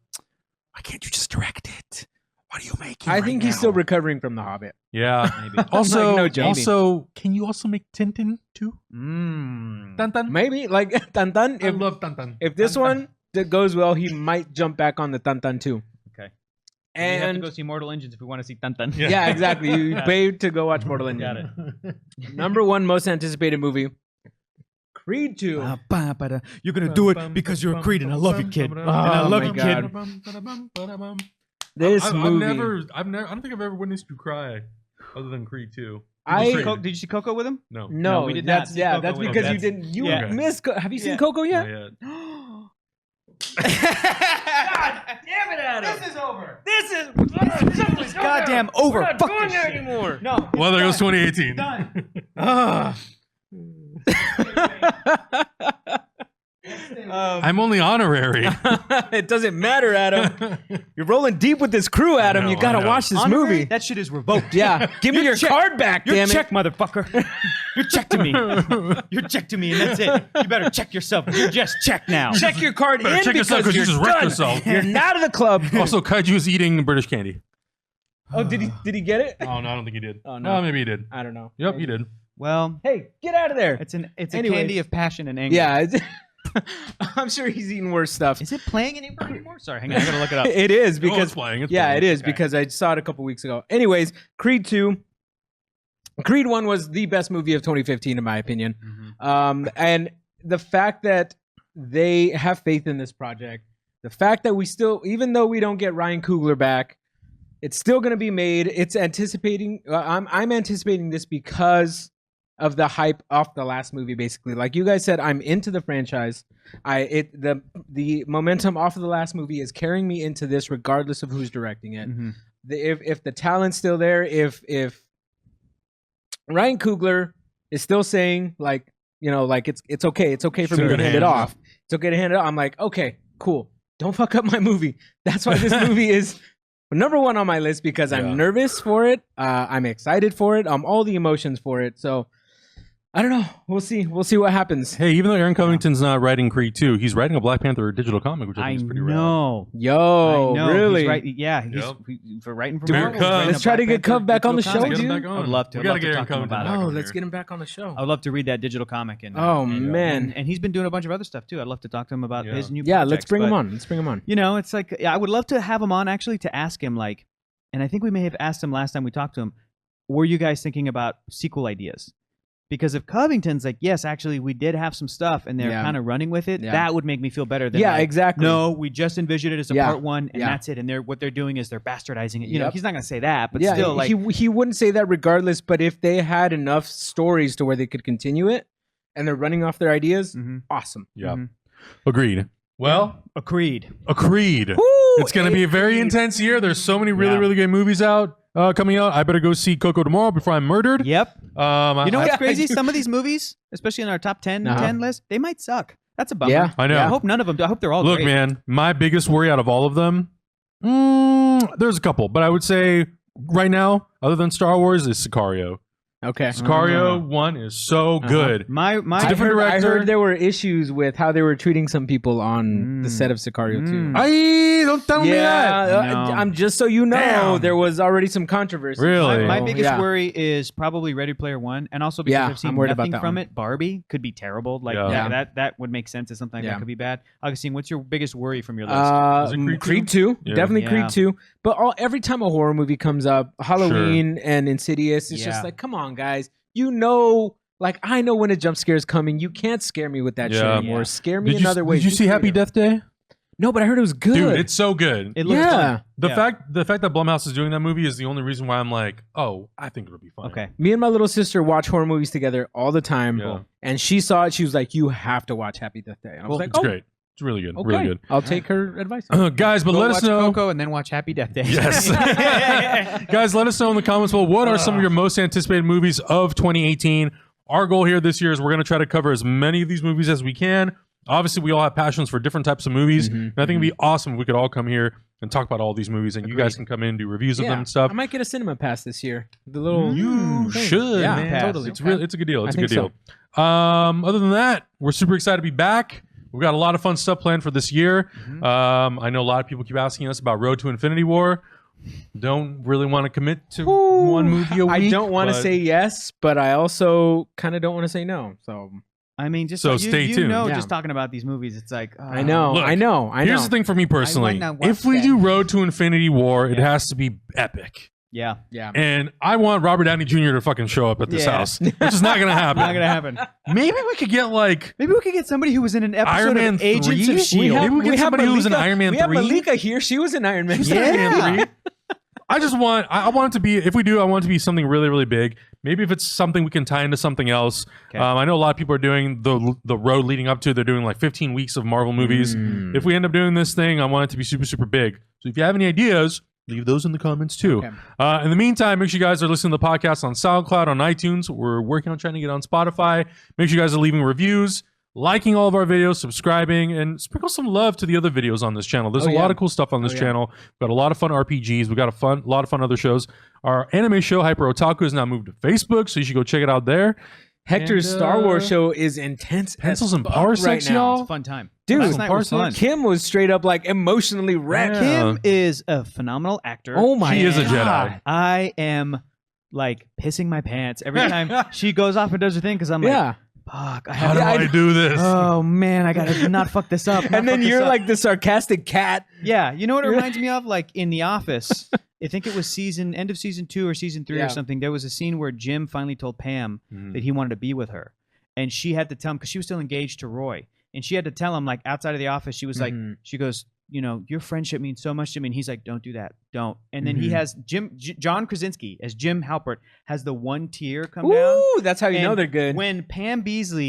Why can't you just direct it? What are you making? I think he's still recovering from The Hobbit. Yeah. Maybe. Also, Like, no joke. can you also make Tintin too? Tantan. Maybe like Tantan. I love Tantan. If this one that goes well, he might jump back on the Tantan too. Okay. We have to And go see Mortal Engines if we want to see Tantan. yeah, exactly. You paid to go watch Mortal Engines. Got it. Number 1 most anticipated movie, Creed 2. You're gonna do it because you're a Creed, and I love you, kid. And I love you, kid. This movie. I don't think I've ever witnessed you cry, other than Creed 2. Did you see Coco with him? No. No, we did that's not see yeah, Coco that's with because him. you didn't. You Yeah. missed. Have you seen Yeah. Coco yet? Not yet. God damn it, Adam! This is over. This is Goddamn over. We're not Fuck doing this that shit. anymore. No. Well, there goes 2018. Done. I'm only honorary. It doesn't matter, Adam. You're rolling deep with this crew, Adam. know, You gotta I know. watch this Honorary? movie. That shit is revoked. Yeah, give me your check. card back, Your damn check, it. motherfucker. Your check to me. Your check to me, and that's it. You better check yourself. You're just check now. Check your card Better in check yourself because 'cause you you're just wrecked done. yourself. You're not of the club. Also, Kaiju's eating British candy. Oh, did he get it? Oh, no, I don't think he did. Oh, no. Maybe he did. I don't know. Yep, he did. Well, Hey, get out of there. it's a Anyways. candy of passion and anger. Yeah, I'm sure he's eating worse stuff. Is it playing anymore? Sorry, hang on. I gotta look it up. It is Oh, because it's playing. It's yeah, playing. it is Okay. because I saw it a couple weeks ago. Anyways, Creed 2. Creed 1 was the best movie of 2015 in my opinion. And the fact that they have faith in this project, the fact that we still, even though we don't get Ryan Coogler back, it's still going to be made. It's anticipating. I'm anticipating this because of the hype off the last movie. Basically, like you guys said, I'm into the franchise. The momentum off of the last movie is carrying me into this, regardless of who's directing it. If the talent's still there, if Ryan Coogler is still saying like, you know, like it's okay for me to hand it off. It's okay to hand it off. I'm like, okay, cool. Don't fuck up my movie. That's why this movie is number 1 on my list because I'm nervous for it. I'm excited for it. All the emotions for it. So I don't know. We'll see. We'll see what happens. Hey, even though Aaron Covington's not writing Creed 2, he's writing a Black Panther digital comic, which I think is pretty rad. Yo, I know. really? He's right. Yeah, he's for writing for Marvel. Let's try to get Cov back on the show, Get him dude. back on. I would love to. We I'd gotta love get to Aaron talk to him Covington about back it. Oh, on let's here. get him back on the show. I would love to read that digital comic. And, Man. And he's been doing a bunch of other stuff too. I'd love to talk to him about his new Yeah, let's projects, bring him but, on. Let's bring him on. You know, it's like I would love to have him on actually to ask him like, and I think we may have asked him last time we talked to him, were you guys thinking about sequel ideas? Because if Covington's like, yes, actually, we did have some stuff, and they're kind of running with it, that would make me feel better. Than like, exactly. No, we just envisioned it as a part 1, and that's it. And what they're doing is they're bastardizing it. You know, he's not going to say that, but still, like he wouldn't say that regardless. But if they had enough stories to where they could continue it, and they're running off their ideas, awesome. Yeah, agreed. Well, agreed. It's going to be a very intense year. There's so many really good movies out. Coming out, I better go see Coco tomorrow before I'm murdered. Yep. You know what's crazy? I do. Some of these movies, especially in our top 10 list, they might suck. That's a bummer. Yeah. I know. I hope none of them do. I hope they're all Look, great. man, my biggest worry out of all of them, there's a couple, but I would say right now, other than Star Wars, is Sicario. Okay. Sicario 1 is so good. My It's a different I director. heard there were issues with how they were treating some people on the set of Sicario too. Don't tell me that. No. I'm just so you know, Damn. there was already some controversy. Really? My biggest Yeah. worry is probably Ready Player One, and also because Yeah, I've seen I'm worried about nothing that from one. it. Barbie could be terrible. Like Yeah. that would make sense as something like Yeah. that could be bad. Augustine, what's your biggest worry from your list? Is it Creed Creed 2. Yeah. Definitely Yeah. Creed 2. But every time a horror movie comes up, Halloween and Insidious, it's Yeah. just like, come on, guys. You know, like, I know when a jump scare is coming. You can't scare me with that shit Yeah. anymore. Yeah. Scare me Did you, another way. did you Be see Happy creative. Death Day? No, but I heard it was good. Dude, it's so good. It looks yeah. fun. The Yeah. fact that Blumhouse is doing that movie is the only reason why I'm like, oh, I think it'll be fun. Okay. Me and my little sister watch horror movies together all the time. Yeah. And she saw it. She was like, you have to watch Happy Death Day. And I was like, It's great. It's really good. Okay. Really good. I'll take her advice. Guys, but Go let us watch know. Coco and then watch Happy Death Day. Yes. Guys, let us know in the comments below, what are some of your most anticipated movies of 2018? Our goal here this year is we're going to try to cover as many of these movies as we can. Obviously, we all have passions for different types of movies. And I think it'd be awesome if we could all come here and talk about all these movies, and you guys can come in and do reviews of them and stuff. I might get a cinema pass this year. The little You thing. should, Yeah, man. totally. It's really, it's a good deal. It's a I good think deal. Other than that, we're super excited to be back. We've got a lot of fun stuff planned for this year. I know a lot of people keep asking us about Road to Infinity War. Don't really want to commit to one movie a week. I don't want to but- say yes, but I also kind of don't want to say no. So I mean, just So you, stay you tuned. know, Yeah. just talking about these movies, it's like I know, Look, I know. Here's the thing for me personally. not watch If we that. do Road to Infinity War, it Yeah. has to be epic. Yeah, Yeah. And I want Robert Downey Jr. to fucking show up at this Yeah. house, which is not going to happen. not gonna happen. Maybe we could get like Maybe we could get somebody who was in an episode Iron Man of Agents 3? of We Shield. have- Maybe we get somebody who was in Iron Man We have 3. Malika here. She was in Iron Man. Just Iron Man 3. I just want, I want it to be, if we do, I want it to be something really, really big. Maybe if it's something we can tie into something else. Okay. I know a lot of people are doing the road leading up to, they're doing like 15 weeks of Marvel movies. If we end up doing this thing, I want it to be super, super big. So if you have any ideas, leave those in the comments too. Okay. In the meantime, make sure you guys are listening to the podcast on SoundCloud, on iTunes. We're working on trying to get on Spotify. Make sure you guys are leaving reviews, liking all of our videos, subscribing, and sprinkle some love to the other videos on this channel. There's a lot of cool stuff on this channel. We've got a lot of fun RPGs. We've got a lot of fun other shows. Our anime show, Hyper Otaku, has now moved to Facebook, so you should go check it out there. Hector's And, Star Wars show is intense. Pencils as and fuck Parsecs, right now. y'all. It's a fun time. Dude, Last night was fun. Kim was straight up like emotionally wrecked. Yeah. Kim is a phenomenal actor. Oh my She is a God. Jedi. I am like pissing my pants every time she goes off and does her thing because I'm like, Yeah. fuck, I How have do I do this? Oh man, I gotta not fuck this up. not And then fuck this you're up. like the sarcastic cat. yeah, you know what it reminds me of? Like in The Office, I think it was end of season 2 or season 3 Yeah. or something. There was a scene where Jim finally told Pam that he wanted to be with her, and she had to tell him because she was still engaged to Roy, and she had to tell him like outside of the office. She was like, she goes, you know, your friendship means so much to me. And he's like, don't do that, don't. And then he has John Krasinski as Jim Halpert has the one tear come down. Ooh, that's how you know And they're good. When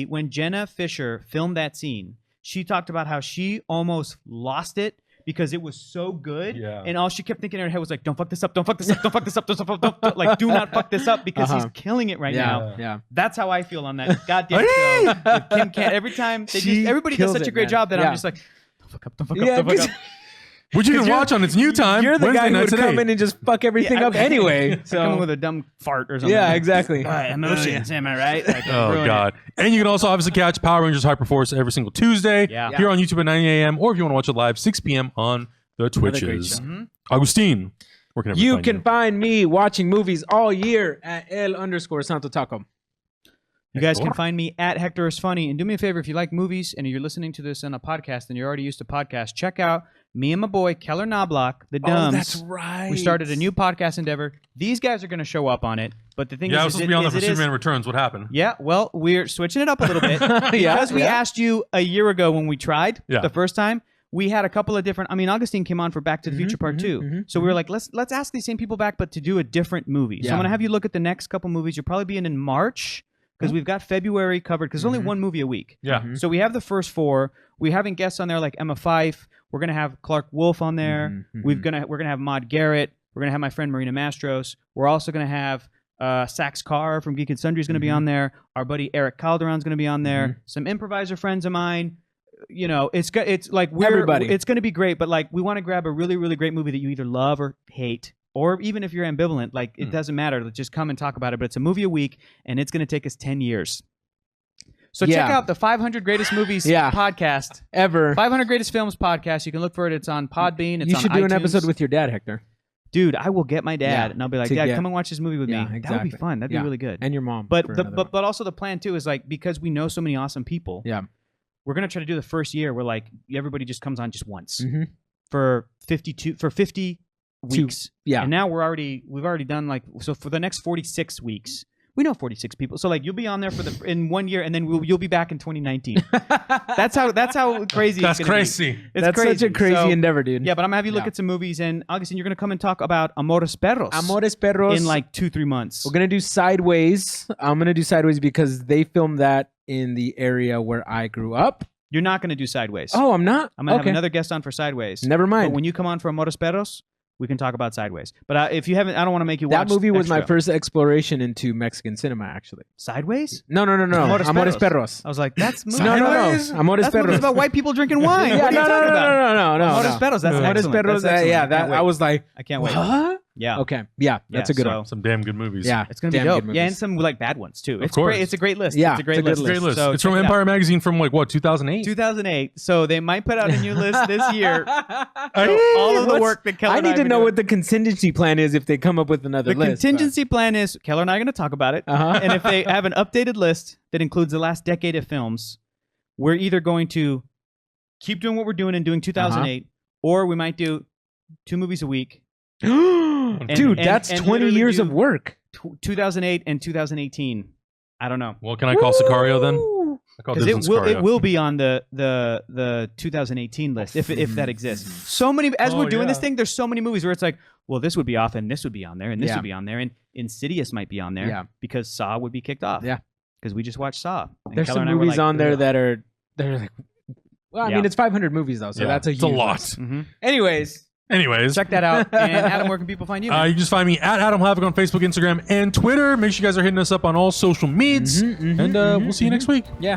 when Jenna Fisher filmed that scene, she talked about how she almost lost it because it was so good. Yeah. And all she kept thinking in her head was like, don't fuck this up, don't fuck this up, don't fuck this up, don't like, do not fuck this up because he's killing it right now. Yeah. That's how I feel on that goddamn show. With Kim Can't. Every time everybody does kills such a it, great man. job that Yeah. I'm just like, don't fuck up, don't fuck up, Yeah, don't fuck 'cause- up. Which you can you're- watch on its new time. You're the Wednesday guy who night would today. come in and just fuck everything up anyway. Come So with a dumb fart or something. yeah, exactly. Emotions, am I right? Like, Oh, ruin it. God. And you can also obviously catch Power Rangers Hyperforce every single Tuesday Yeah. here on YouTube at 9 a.m. or if you want to watch it live, 6 p.m. on the great Twitches. show. Augustine, where can You everybody can find find me watching movies all year at @L_Santo Taco. You guys can find me at Hector is Funny. And do me a favor, if you like movies and you're listening to this on a podcast and you're already used to podcasts, check out me and my boy, Keller Knobloch, the Dumbs. Oh, that's right. We started a new podcast endeavor. These guys are going to show up on it. But the thing Yeah, I is, was supposed to be on there for it is- Superman Returns. What happened? Yeah, well, we're switching it up a little bit. Because we asked you a year ago when we tried Yeah. the first time. We had a couple of different. I mean, Augustine came on for Back to the Future Part 2. So we were like, let's ask these same people back, but to do a different movie. So I'm going to have you look at the next couple movies. You'll probably be in March because we've got February covered because there's only one movie a week. Yeah. So we have the first 4. We're having guests on there like Emma Fyfe. We're gonna have Clark Wolf on there. We're gonna have Maude Garrett. We're gonna have my friend Marina Mastros. We're also gonna have Sax Carr from Geek and Sundry is gonna be on there. Our buddy Eric Calderon's gonna be on there. Some improviser friends of mine. it's like Everybody. It's going to be great, but like we want to grab a really, really great movie that you either love or hate. Or even if you're ambivalent, like it doesn't matter. Just come and talk about it. But it's a movie a week, and it's going to take us 10 years. So check out the 500 Greatest Movies podcast ever. 500 Greatest Films podcast. You can look for it. It's on Podbean. It's you should on do iTunes. an episode with your dad, Hector. Dude, I will get my dad, and I'll be like, Dad, come and watch this movie with me. Exactly. That would be fun. That'd be really good. And your mom. But also the plan too is like because we know so many awesome people. Yeah. We're gonna try to do the first year where like everybody just comes on just once for 50 weeks. Yeah. And now we've already done like so for the next 46 weeks. We know 46 people. So like you'll be on there in 1 year and then you'll be back in 2019. That's how crazy That's it's gonna crazy. be. It's That's crazy. such a crazy endeavor, dude. Yeah, but I'm gonna have you look at some movies, and Augustine, you're gonna come and talk about Amores Perros. Amores Perros. In like 2-3 months. We're gonna do Sideways. I'm gonna do Sideways because they filmed that in the area where I grew up. You're not gonna do Sideways. Oh, I'm not? I'm gonna have another guest on for Sideways. Never mind. But when you come on for Amores Perros, we can talk about Sideways. But if you haven't, I don't want to make you watch that movie was my extra. first exploration into Mexican cinema, actually. Sideways? No. Amores Perros. I was like, that's No. Sideways? Amores That's Perros. movies about white people drinking wine. Yeah, What are you talking about? no. Amores Perros, that's Amores excellent. Perros, That's excellent. that I was like, I can't wait. what? Yeah. Okay. Yeah, that's a good one. Some damn good movies. Yeah, It's gonna be damn dope. good Yeah, movies. and some like bad ones too. It's course. great. It's a great list. Yeah, it's a great it's a good list. Great list. So it's from check it out. Empire Magazine from like what 2008. 2008. So they might put out a new list this year. So all of the work that Keller I and need to have know been what the contingency plan is if they come up with another The list. contingency plan is Keller and I are going to talk about it. And if they have an updated list that includes the last decade of films, we're either going to keep doing what we're doing and doing 2008, or we might do 2 movies a week. Dude, that's 20 literally years do of work. 2008 and 2018. I don't know. Well, can I call Sicario then? I call Because Disney it Sicario. will be on the 2018 list if that exists. So many as we're doing this thing, there's so many movies where it's like, well, this would be off and this would be on there and this would be on there and Insidious might be on there because Saw would be kicked off. Yeah, because we just watched Saw. And there's Keller some and I were movies like, on there ugh. they're like, well, I mean, it's 500 movies though, so that's a huge It's a lot. list. Mhm. Anyways, Check that out. And Adam, where can people find you? you can just find me at Adam Havoc on Facebook, Instagram, and Twitter. Make sure you guys are hitting us up on all social meds. And we'll see you next week. Yeah.